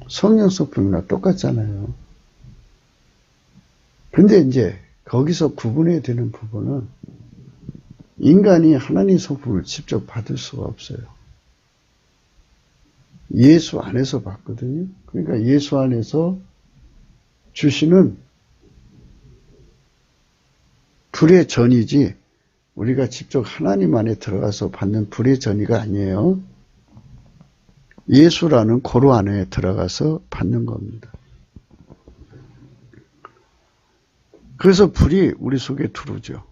성령 성품이나 똑같잖아요. 근데 이제 거기서 구분해야 되는 부분은 인간이 하나님 성품을 직접 받을 수가 없어요. 예수 안에서 받거든요. 그러니까 예수 안에서 주시는 불의 전이지 우리가 직접 하나님 안에 들어가서 받는 불의 전이가 아니에요. 예수라는 고로 안에 들어가서 받는 겁니다. 그래서 불이 우리 속에 들어오죠.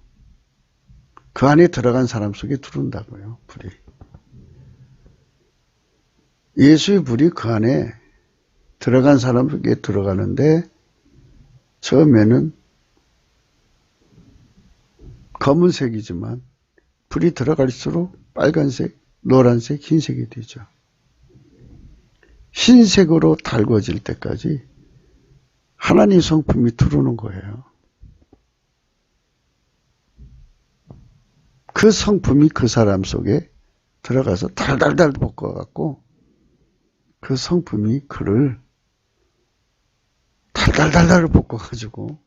그 안에 들어간 사람 속에 들어온다고요. 불이. 예수의 불이 그 안에 들어간 사람 속에 들어가는데 처음에는 검은색이지만 불이 들어갈수록 빨간색, 노란색, 흰색이 되죠. 흰색으로 달궈질 때까지 하나님 성품이 들어오는 거예요. 그 성품이 그 사람 속에 들어가서 달달달 볶아갖고 그 성품이 그를 달달달달 볶아가지고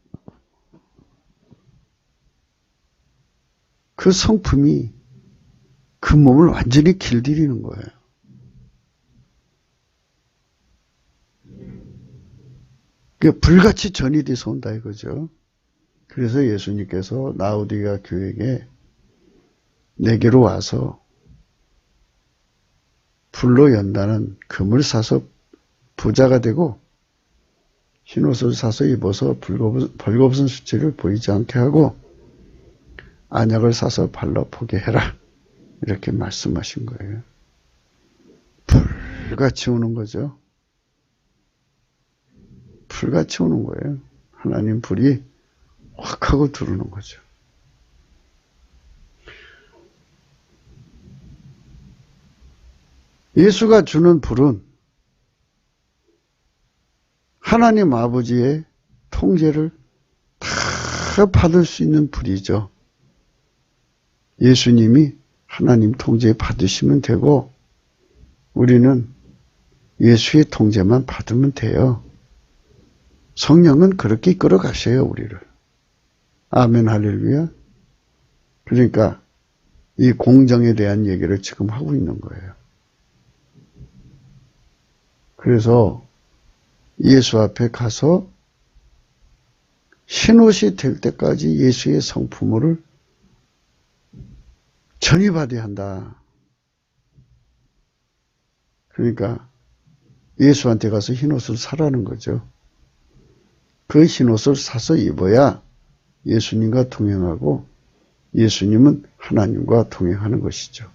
그 성품이 그 몸을 완전히 길들이는 거예요. 그러니까 불같이 전이 돼서 온다 이거죠. 그래서 예수님께서 라오디게아 교회에 내게로 와서 불로 연다는 금을 사서 부자가 되고 흰옷을 사서 입어서 벌거벗은 수치를 보이지 않게 하고 안약을 사서 발라 보게 해라. 이렇게 말씀하신 거예요. 불같이 오는 거죠. 불같이 오는 거예요. 하나님 불이 확 하고 들어오는 거죠. 예수가 주는 불은 하나님 아버지의 통제를 다 받을 수 있는 불이죠. 예수님이 하나님 통제 받으시면 되고 우리는 예수의 통제만 받으면 돼요. 성령은 그렇게 이끌어 가셔요, 우리를. 아멘, 할렐루야. 그러니까 이 공정에 대한 얘기를 지금 하고 있는 거예요. 그래서 예수 앞에 가서 흰옷이 될 때까지 예수의 성품을 전이받아야 한다. 그러니까 예수한테 가서 흰옷을 사라는 거죠. 그 흰옷을 사서 입어야 예수님과 동행하고 예수님은 하나님과 동행하는 것이죠.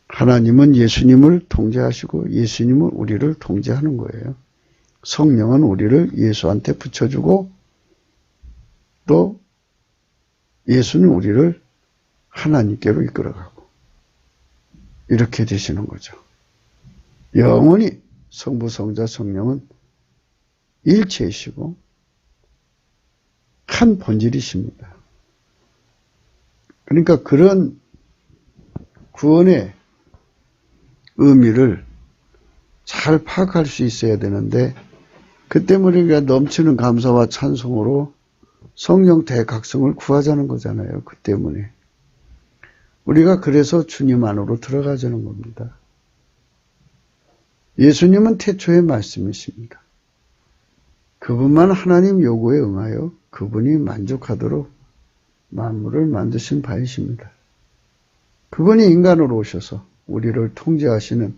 하나님은 예수님을 통제하시고 예수님은 우리를 통제하는 거예요. 성령은 우리를 예수한테 붙여주고 또 예수는 우리를 하나님께로 이끌어가고 이렇게 되시는 거죠. 영원히 성부, 성자, 성령은 일체이시고 한 본질이십니다. 그러니까 그런 구원의 의미를 잘 파악할 수 있어야 되는데 그때 우리가 넘치는 감사와 찬송으로 성령 대각성을 구하자는 거잖아요. 그 때문에. 우리가 그래서 주님 안으로 들어가자는 겁니다. 예수님은 태초의 말씀이십니다. 그분만 하나님 요구에 응하여 그분이 만족하도록 만물을 만드신 바이십니다. 그분이 인간으로 오셔서 우리를 통제하시는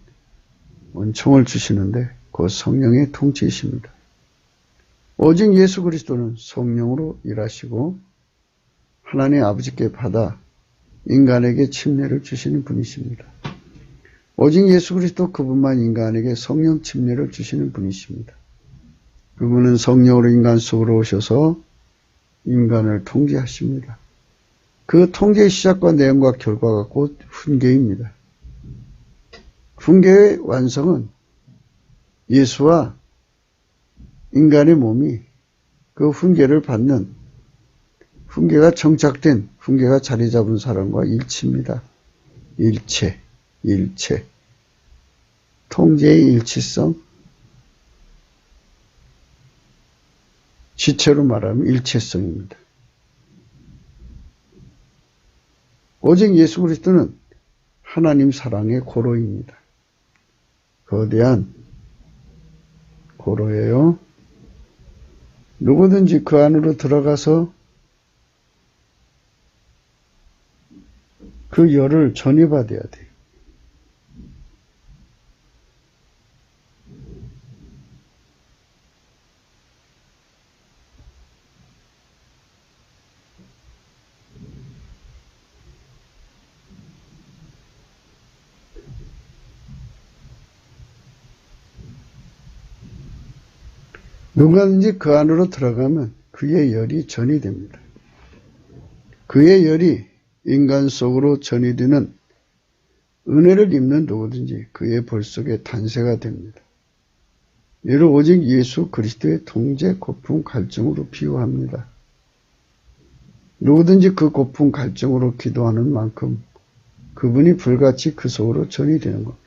은총을 주시는데 그 성령의 통치이십니다. 오직 예수 그리스도는 성령으로 일하시고 하나님 아버지께 받아 인간에게 침례를 주시는 분이십니다. 오직 예수 그리스도 그분만 인간에게 성령 침례를 주시는 분이십니다. 그분은 성령으로 인간 속으로 오셔서 인간을 통제하십니다. 그 통제의 시작과 내용과 결과가 곧 훈계입니다. 훈계의 완성은 예수와 인간의 몸이 그 훈계를 받는 훈계가 정착된 훈계가 자리 잡은 사람과 일치입니다. 일체. 통제의 일치성. 지체로 말하면 일체성입니다. 오직 예수 그리스도는 하나님 사랑의 고로입니다. 거대한 고로예요. 누구든지 그 안으로 들어가서 그 열을 전이받아야 돼요. 누구든지 그 안으로 들어가면 그의 열이 전이 됩니다. 그의 열이 인간 속으로 전이 되는 은혜를 입는 누구든지 그의 볼 속에 탄세가 됩니다. 이를 오직 예수 그리스도의 통제, 고품, 갈증으로 비유합니다. 누구든지 그 고품, 갈증으로 기도하는 만큼 그분이 불같이 그 속으로 전이 되는 겁니다.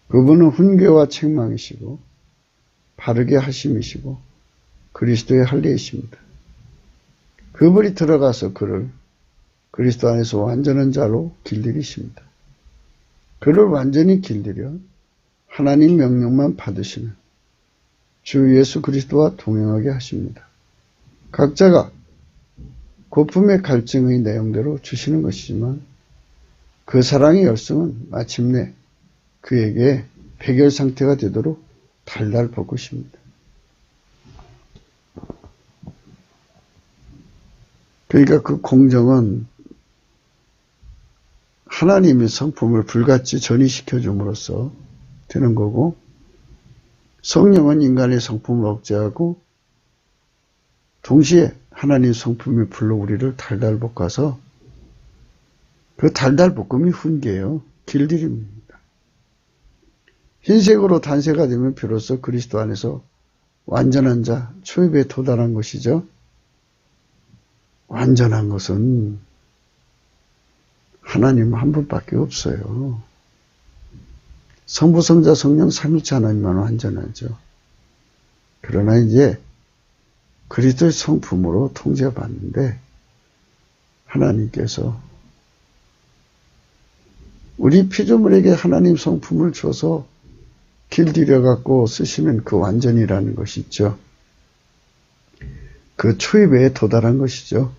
그분은 훈계와 책망이시고 바르게 하심이시고 그리스도의 할례이십니다. 그분이 들어가서 그를 그리스도 안에서 완전한 자로 길들이십니다. 그를 완전히 길들여 하나님 명령만 받으시는 주 예수 그리스도와 동행하게 하십니다. 각자가 고품의 갈증의 내용대로 주시는 것이지만 그 사랑의 열성은 마침내 그에게 백열 상태가 되도록 달달 볶으십니다. 그러니까 그 공정은 하나님의 성품을 불같이 전이시켜 줌으로써 되는 거고 성령은 인간의 성품을 억제하고 동시에 하나님 성품의 불로 우리를 달달 볶아서 그 달달 볶음이 훈계예요. 길들입니다. 흰색으로 단세가 되면 비로소 그리스도 안에서 완전한 자, 초입에 도달한 것이죠. 완전한 것은 하나님 한 분밖에 없어요. 성부, 성자, 성령 삼위체 하나님만 완전하죠. 그러나 이제 그리스도의 성품으로 통제받는데 하나님께서 우리 피조물에게 하나님 성품을 줘서 길들여 갖고 쓰시는 그 완전이라는 것이 있죠. 그 초입에 도달한 것이죠.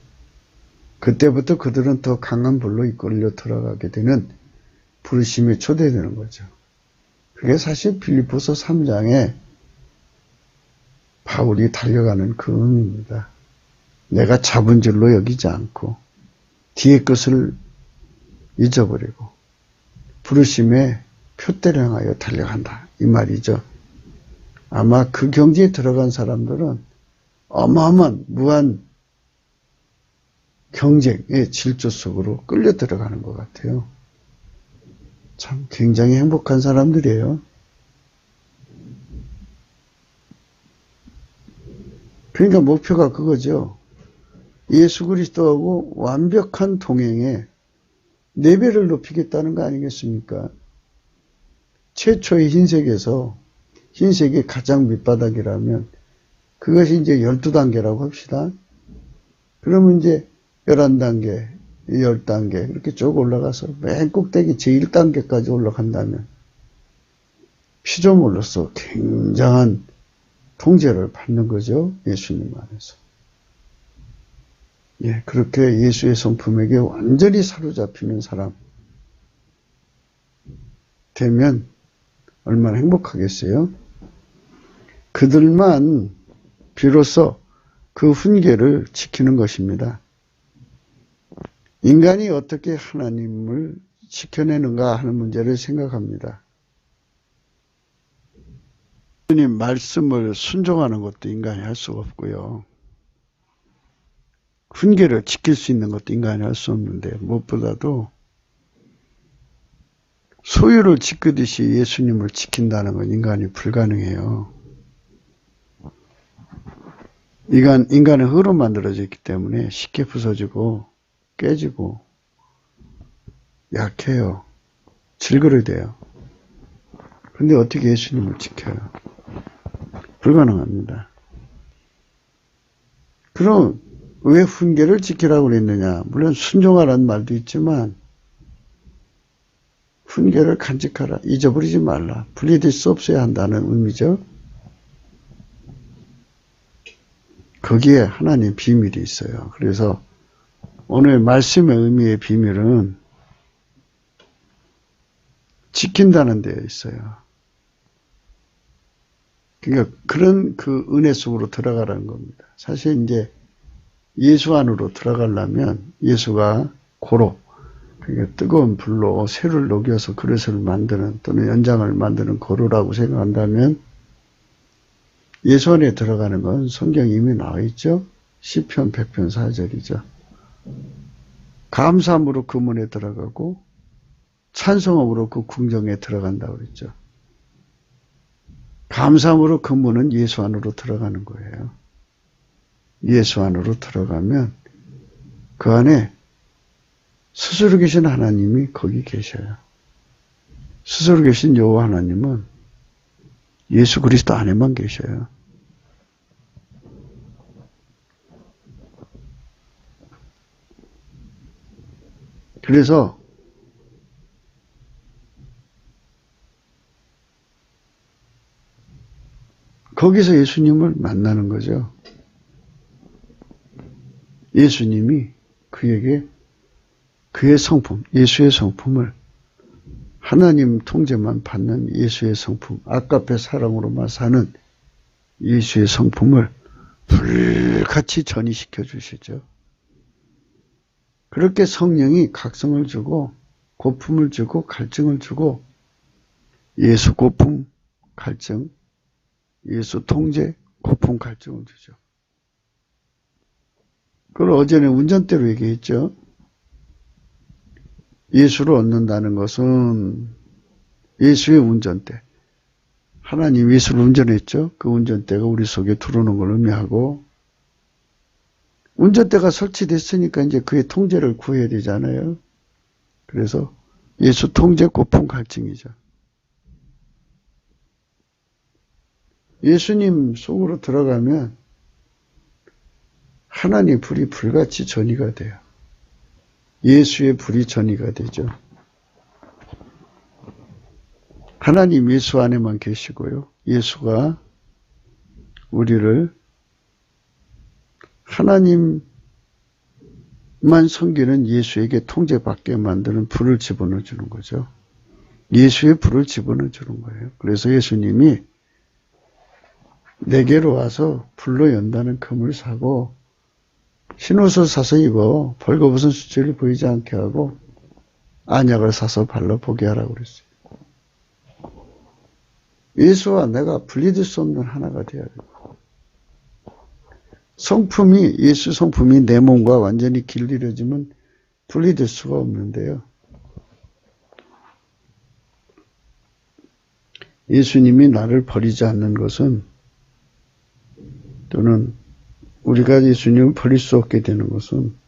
그때부터 그들은 더 강한 불로 이끌려 들어가게 되는 부르심에 초대되는 거죠. 그게 사실 빌립보서 3장에 바울이 달려가는 그 의미입니다. 내가 잡은 줄로 여기지 않고 뒤의 것을 잊어버리고 부르심에 표대를 향하여 달려간다. 이 말이죠. 아마 그 경지에 들어간 사람들은 어마어마한 무한 경쟁의 질주 속으로 끌려 들어가는 것 같아요. 참 굉장히 행복한 사람들이에요. 그러니까 목표가 그거죠. 예수 그리스도하고 완벽한 동행에 레벨을 높이겠다는 거 아니겠습니까? 최초의 흰색에서 흰색이 가장 밑바닥이라면 그것이 이제 12단계라고 합시다. 그러면 이제 11단계, 10단계 이렇게 쭉 올라가서 맨 꼭대기 제1단계까지 올라간다면 피조물로서 굉장한 통제를 받는 거죠. 예수님 안에서. 예, 그렇게 예수의 성품에게 완전히 사로잡히는 사람 되면 얼마나 행복하겠어요? 그들만 비로소 그 훈계를 지키는 것입니다. 인간이 어떻게 하나님을 지켜내는가 하는 문제를 생각합니다. 하나님 말씀을 순종하는 것도 인간이 할 수가 없고요. 훈계를 지킬 수 있는 것도 인간이 할 수 없는데 무엇보다도 소유를 지키듯이 예수님을 지킨다는 건 인간이 불가능해요. 인간은 흙으로 만들어져 있기 때문에 쉽게 부서지고 깨지고 약해요. 질그릇해요. 그런데 어떻게 예수님을 지켜요? 불가능합니다. 그럼 왜 훈계를 지키라고 그랬느냐? 물론 순종하라는 말도 있지만 훈계를 간직하라. 잊어버리지 말라. 분리될 수 없어야 한다는 의미죠. 거기에 하나님 비밀이 있어요. 그래서 오늘 말씀의 의미의 비밀은 지킨다는 데에 있어요. 그러니까 그런 그 은혜 속으로 들어가라는 겁니다. 사실 이제 예수 안으로 들어가려면 예수가 고로 그러니까 뜨거운 불로 쇠를 녹여서 그릇을 만드는 또는 연장을 만드는 고로라고 생각한다면 예수 안에 들어가는 건 성경에 이미 나와 있죠. 시편 100편 4절이죠. 감사함으로 그 문에 들어가고 찬송함으로 그 궁정에 들어간다고 그랬죠. 감사함으로 그 문은 예수 안으로 들어가는 거예요. 예수 안으로 들어가면 그 안에 스스로 계신 하나님이 거기 계셔요. 스스로 계신 여호와 하나님은 예수 그리스도 안에만 계셔요. 그래서 거기서 예수님을 만나는 거죠. 예수님이 그에게 그의 성품, 예수의 성품을 하나님 통제만 받는 예수의 성품, 아까페 사랑으로만 사는 예수의 성품을 불같이 전이시켜 주시죠. 그렇게 성령이 각성을 주고 고품을 주고 갈증을 주고 예수 고품, 갈증, 예수 통제, 고품, 갈증을 주죠. 그걸 어제는 운전대로 얘기했죠. 예수를 얻는다는 것은 예수의 운전대, 하나님 예수를 운전했죠. 그 운전대가 우리 속에 들어오는 걸 의미하고, 운전대가 설치됐으니까 이제 그의 통제를 구해야 되잖아요. 그래서 예수 통제 고품 갈증이죠. 예수님 속으로 들어가면 하나님 불이 불같이 전이가 돼요. 예수의 불이 전이가 되죠. 하나님 예수 안에만 계시고요. 예수가 우리를 하나님만 섬기는 예수에게 통제받게 만드는 불을 집어넣어 주는 거죠. 예수의 불을 집어넣어 주는 거예요. 그래서 예수님이 내게로 와서 불로 연다는 금을 사고 흰옷을 사서 입어 벌거벗은 수치를 보이지 않게 하고 안약을 사서 발라 보게 하라고 그랬어요. 예수와 내가 분리될 수 없는 하나가 되어야 돼요. 성품이, 예수 성품이 내 몸과 완전히 길들여지면 분리될 수가 없는데요. 예수님이 나를 버리지 않는 것은, 또는 우리가 예수님을 버릴 수 없게 되는 것은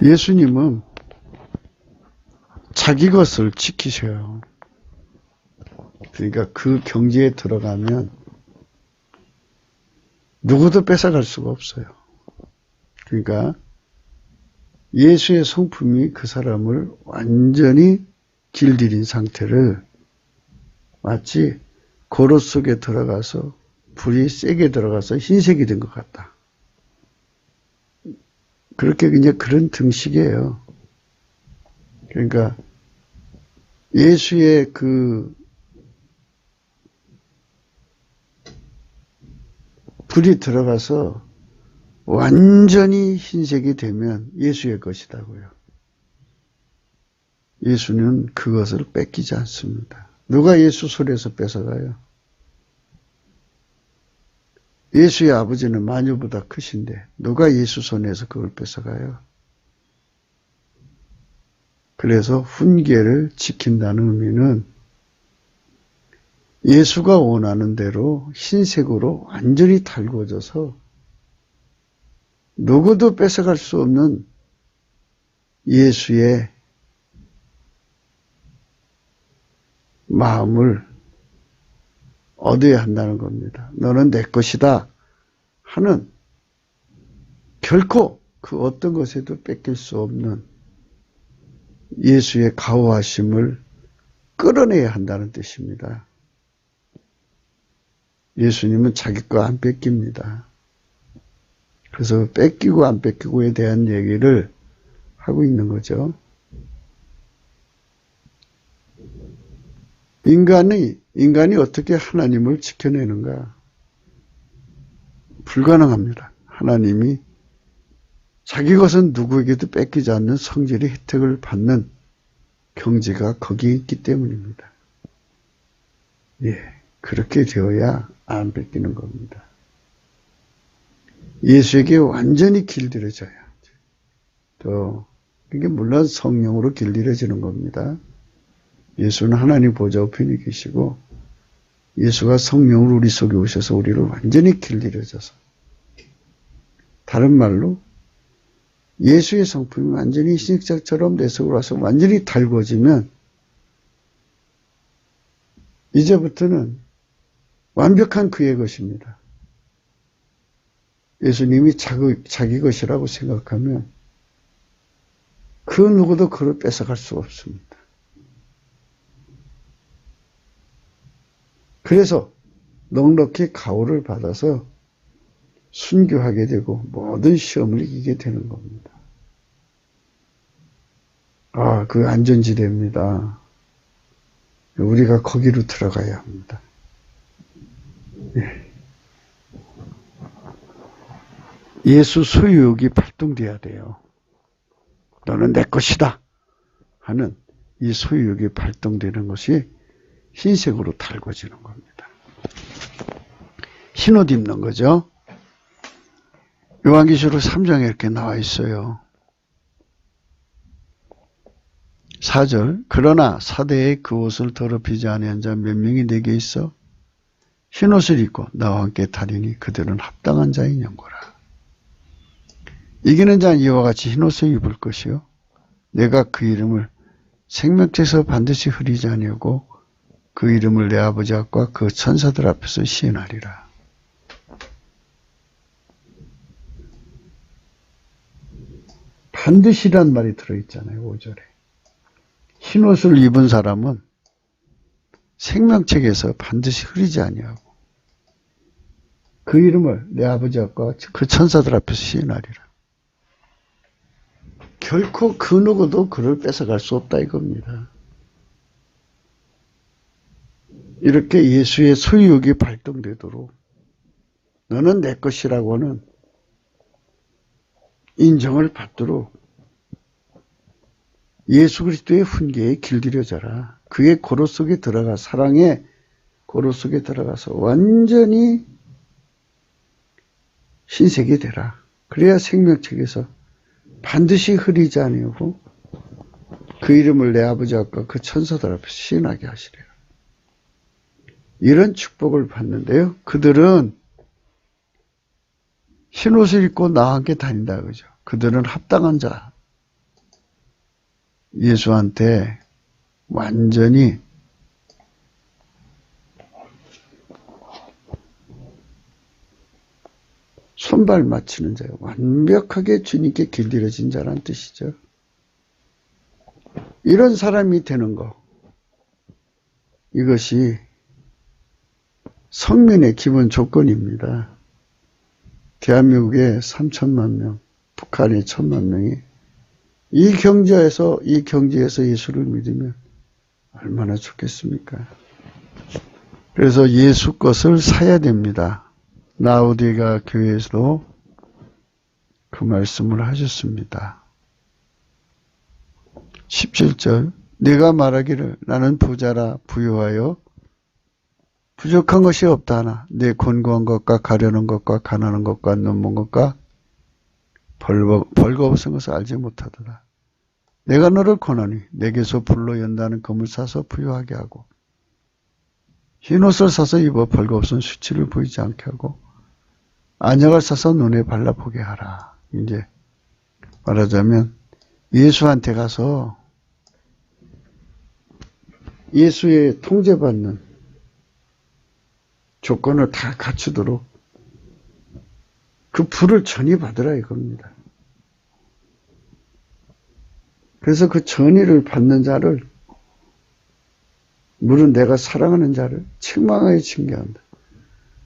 예수님은 자기 것을 지키셔요. 그러니까 그 경지에 들어가면 누구도 뺏어갈 수가 없어요. 그러니까 예수의 성품이 그 사람을 완전히 길들인 상태를 마치 고로 속에 들어가서 불이 세게 들어가서 흰색이 된 것 같다. 그렇게 그냥 그런 등식이에요. 그러니까 예수의 그 불이 들어가서 완전히 흰색이 되면 예수의 것이다고요. 예수는 그것을 뺏기지 않습니다. 누가 예수 손에서 뺏어가요? 예수의 아버지는 마녀보다 크신데 누가 예수 손에서 그걸 뺏어가요? 그래서 훈계를 지킨다는 의미는 예수가 원하는 대로 흰색으로 완전히 달궈져서 누구도 뺏어갈 수 없는 예수의 마음을 얻어야 한다는 겁니다. 너는 내 것이다 하는, 결코 그 어떤 것에도 뺏길 수 없는 예수의 가호하심을 끌어내야 한다는 뜻입니다. 예수님은 자기 거 안 뺏깁니다. 그래서 뺏기고 안 뺏기고에 대한 얘기를 하고 있는 거죠. 인간이 어떻게 하나님을 지켜내는가? 불가능합니다. 하나님이 자기 것은 누구에게도 뺏기지 않는 성질의 혜택을 받는 경지가 거기에 있기 때문입니다. 예, 그렇게 되어야 안 뺏기는 겁니다. 예수에게 완전히 길들여져야. 또 이게 물론 성령으로 길들여지는 겁니다. 예수는 하나님 보좌 우편에 계시고 예수가 성령으로 우리 속에 오셔서 우리를 완전히 길들여져서, 다른 말로 예수의 성품이 완전히 신학자처럼 내 속으로 와서 완전히 달궈지면 이제부터는 완벽한 그의 것입니다. 예수님이 자기 것이라고 생각하면 그 누구도 그를 뺏어갈 수 없습니다. 그래서 넉넉히 가호를 받아서 순교하게 되고 모든 시험을 이기게 되는 겁니다. 그 안전지대입니다. 우리가 거기로 들어가야 합니다. 예. 예수 소유욕이 발동돼야 돼요. 너는 내 것이다 하는 이 소유욕이 발동되는 것이 흰색으로 달궈지는 겁니다. 흰옷 입는 거죠. 요한계시록 3장에 이렇게 나와 있어요. 4절 그러나 사대에 그 옷을 더럽히지 아니한 자 몇 명이 내게 있어 흰옷을 입고 나와 함께 타리니 그들은 합당한 자인 영고라. 이기는 자는 이와 같이 흰옷을 입을 것이요 내가 그 이름을 생명책에서 반드시 흐리지 아니하고 그 이름을 내 아버지 앞과 그 천사들 앞에서 시인하리라. 반드시란 말이 들어있잖아요. 5절에. 흰옷을 입은 사람은 생명책에서 반드시 흐리지 아니하고 그 이름을 내 아버지 앞과 그 천사들 앞에서 시인하리라. 결코 그 누구도 그를 뺏어갈 수 없다 이겁니다. 이렇게 예수의 소유욕이 발동되도록 너는 내 것이라고는 인정을 받도록 예수 그리스도의 훈계에 길들여져라. 그의 고로 속에 들어가 사랑의 고로 속에 들어가서 완전히 신색이 되라. 그래야 생명책에서 반드시 흐리지 아니하고 그 이름을 내 아버지 앞과 그 천사들 앞에 시인하게 하시래요. 이런 축복을 받는데요. 그들은 흰옷을 입고 나와 함께 다닌다 그죠. 그들은 합당한 자. 예수한테 완전히 손발 맞추는 자예요. 완벽하게 주님께 길들여진 자란 뜻이죠. 이런 사람이 되는 거. 이것이 성민의 기본 조건입니다. 대한민국에 3천만 명, 북한에 1천만 명이 이 경제에서 예수를 믿으면 얼마나 좋겠습니까? 그래서 예수 것을 사야 됩니다. 라오디게아 교회에서도 그 말씀을 하셨습니다. 17절 네가 말하기를 나는 부자라 부유하여 부족한 것이 없다 하나 내 곤고한 것과 가려는 것과 가난한 것과 눈먼 것과 벌거벗은 것을 알지 못하더라. 내가 너를 권하니 내게서 불로 연다는 금을 사서 부유하게 하고 흰옷을 사서 입어 벌거벗은 수치를 보이지 않게 하고 안약을 사서 눈에 발라보게 하라. 이제 말하자면 예수한테 가서 예수의 통제받는 조건을 다 갖추도록 그 불을 전이받으라 이겁니다. 그래서 그 전의를 받는 자를 물은 내가 사랑하는 자를 책망하여 징계한다.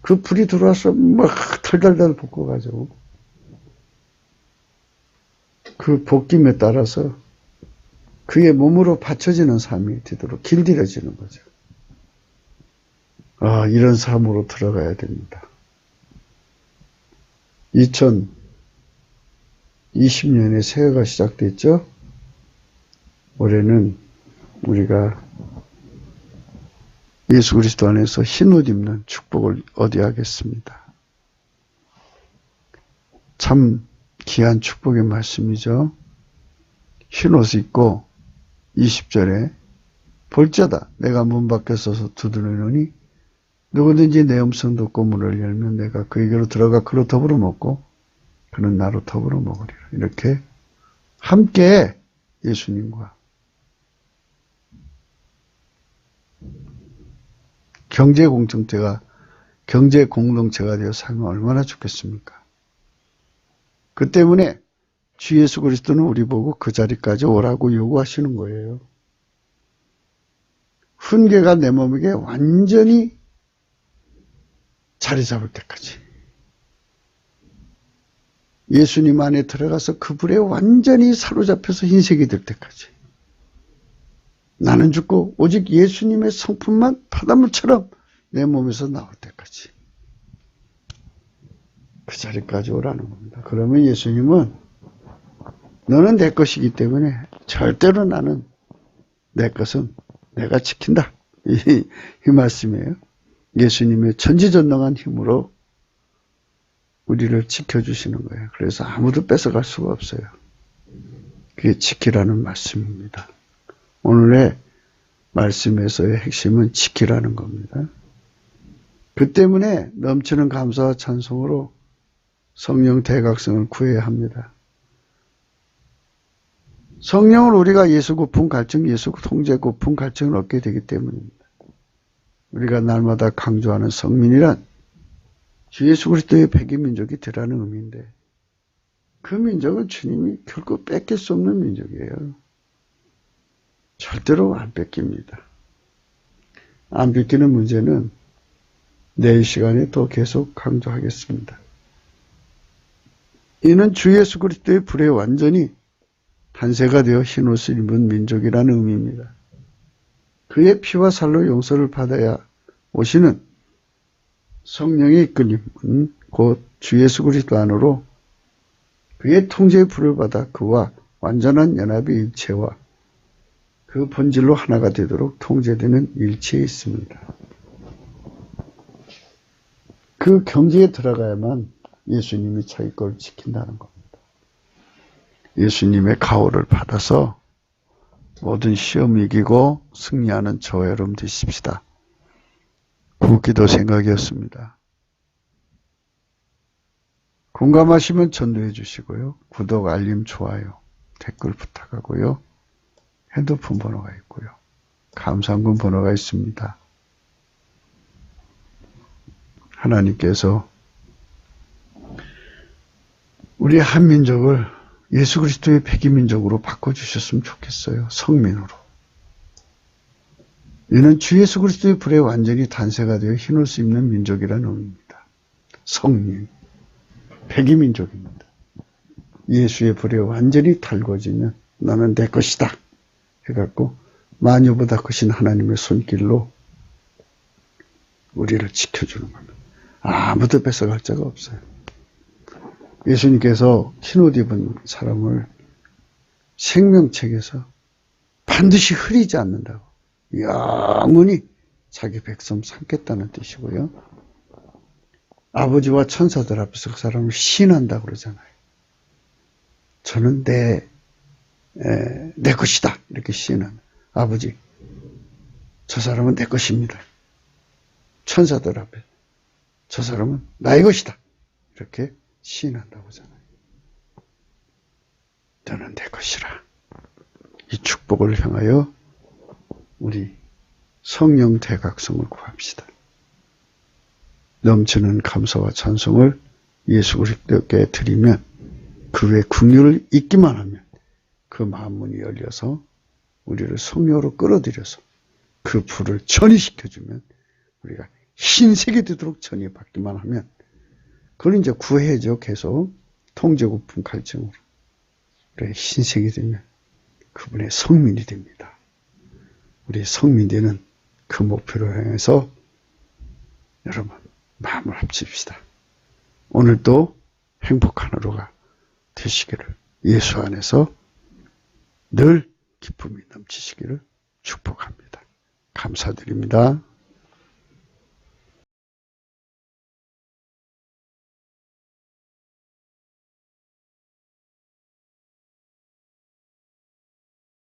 그 불이 들어와서 막 털달달 볶아가지고 그 볶임에 따라서 그의 몸으로 받쳐지는 삶이 되도록 길들여지는 거죠. 이런 삶으로 들어가야 됩니다. 2020년에 새해가 시작됐죠? 올해는 우리가 예수 그리스도 안에서 흰옷 입는 축복을 얻어야 하겠습니다. 참 귀한 축복의 말씀이죠. 흰옷을 입고 20절에 볼자다 내가 문 밖에 서서 두드리노니 누구든지 내 음성 듣고 문을 열면 내가 그에게로 들어가 그로 더불어 먹고 그는 나로 더불어 먹으리라. 이렇게 함께 예수님과 경제 공동체가 되어 살면 얼마나 좋겠습니까? 그 때문에 주 예수 그리스도는 우리 보고 그 자리까지 오라고 요구하시는 거예요. 훈계가 내 몸에게 완전히 자리 잡을 때까지. 예수님 안에 들어가서 그 불에 완전히 사로잡혀서 흰색이 될 때까지. 나는 죽고 오직 예수님의 성품만 바닷물처럼 내 몸에서 나올 때까지. 그 자리까지 오라는 겁니다. 그러면 예수님은 너는 내 것이기 때문에 절대로 나는 내 것은 내가 지킨다. 이 말씀이에요. 예수님의 천지전능한 힘으로 우리를 지켜주시는 거예요. 그래서 아무도 뺏어갈 수가 없어요. 그게 지키라는 말씀입니다. 오늘의 말씀에서의 핵심은 지키라는 겁니다. 그 때문에 넘치는 감사와 찬송으로 성령 대각성을 구해야 합니다. 성령을 우리가 예수 고품 갈증, 예수 통제 고품 갈증을 얻게 되기 때문입니다. 우리가 날마다 강조하는 성민이란 주 예수 그리스도의 백이민족이 되라는 의미인데 그 민족은 주님이 결코 뺏길 수 없는 민족이에요. 절대로 안 뺏깁니다. 안 뺏기는 문제는 내일 시간에 또 계속 강조하겠습니다. 이는 주 예수 그리스도의 불에 완전히 단세가 되어 흰옷을 입은 민족이라는 의미입니다. 그의 피와 살로 용서를 받아야 오시는 성령의 이끌림은 곧 주 예수 그리스도 안으로 그의 통제의 불을 받아 그와 완전한 연합의 일체와 그 본질로 하나가 되도록 통제되는 일체에 있습니다. 그 경지에 들어가야만 예수님이 자기 걸 지킨다는 겁니다. 예수님의 가호를 받아서 모든 시험 이기고 승리하는 저와 여러분 되십시다. 굵기도 생각이었습니다. 공감하시면 전도해 주시고요. 구독, 알림, 좋아요, 댓글 부탁하고요. 핸드폰 번호가 있고요. 감사한금 번호가 있습니다. 하나님께서 우리 한민족을 예수 그리스도의 백이민족으로 바꿔주셨으면 좋겠어요. 성민으로. 이는 주 예수 그리스도의 불에 완전히 단세가 되어 흰옷을 입는 민족이라는 의미입니다. 성민, 백이민족입니다. 예수의 불에 완전히 달궈지면 너는 내 것이다 해갖고 마녀보다 크신 하나님의 손길로 우리를 지켜주는 겁니다. 아무도 뺏어갈 자가 없어요. 예수님께서 흰옷 입은 사람을 생명책에서 반드시 흐리지 않는다고 영원히 자기 백성 삼겠다는 뜻이고요. 아버지와 천사들 앞에서 그 사람을 시인한다고 그러잖아요. 저는 내 것이다 이렇게 시인합니다. 아버지, 저 사람은 내 것입니다. 천사들 앞에 저 사람은 나의 것이다 이렇게 시인한다고 하잖아요. 너는 내 것이라. 이 축복을 향하여 우리 성령 대각성을 구합시다. 넘치는 감사와 찬송을 예수 그리스도께 드리면 그 외 긍휼을 잊기만 하면 그 만문이 열려서 우리를 성령으로 끌어들여서 그 불을 전이시켜주면 우리가 흰색이 되도록 전이받기만 하면 그걸 이제 구해야죠. 계속 통제고품 갈증으로. 그래 흰색이 되면 그분의 성민이 됩니다. 우리 성민 되는 그 목표를 향해서 여러분 마음을 합칩시다. 오늘도 행복한 하루가 되시기를 예수 안에서 늘 기쁨이 넘치시기를 축복합니다. 감사드립니다.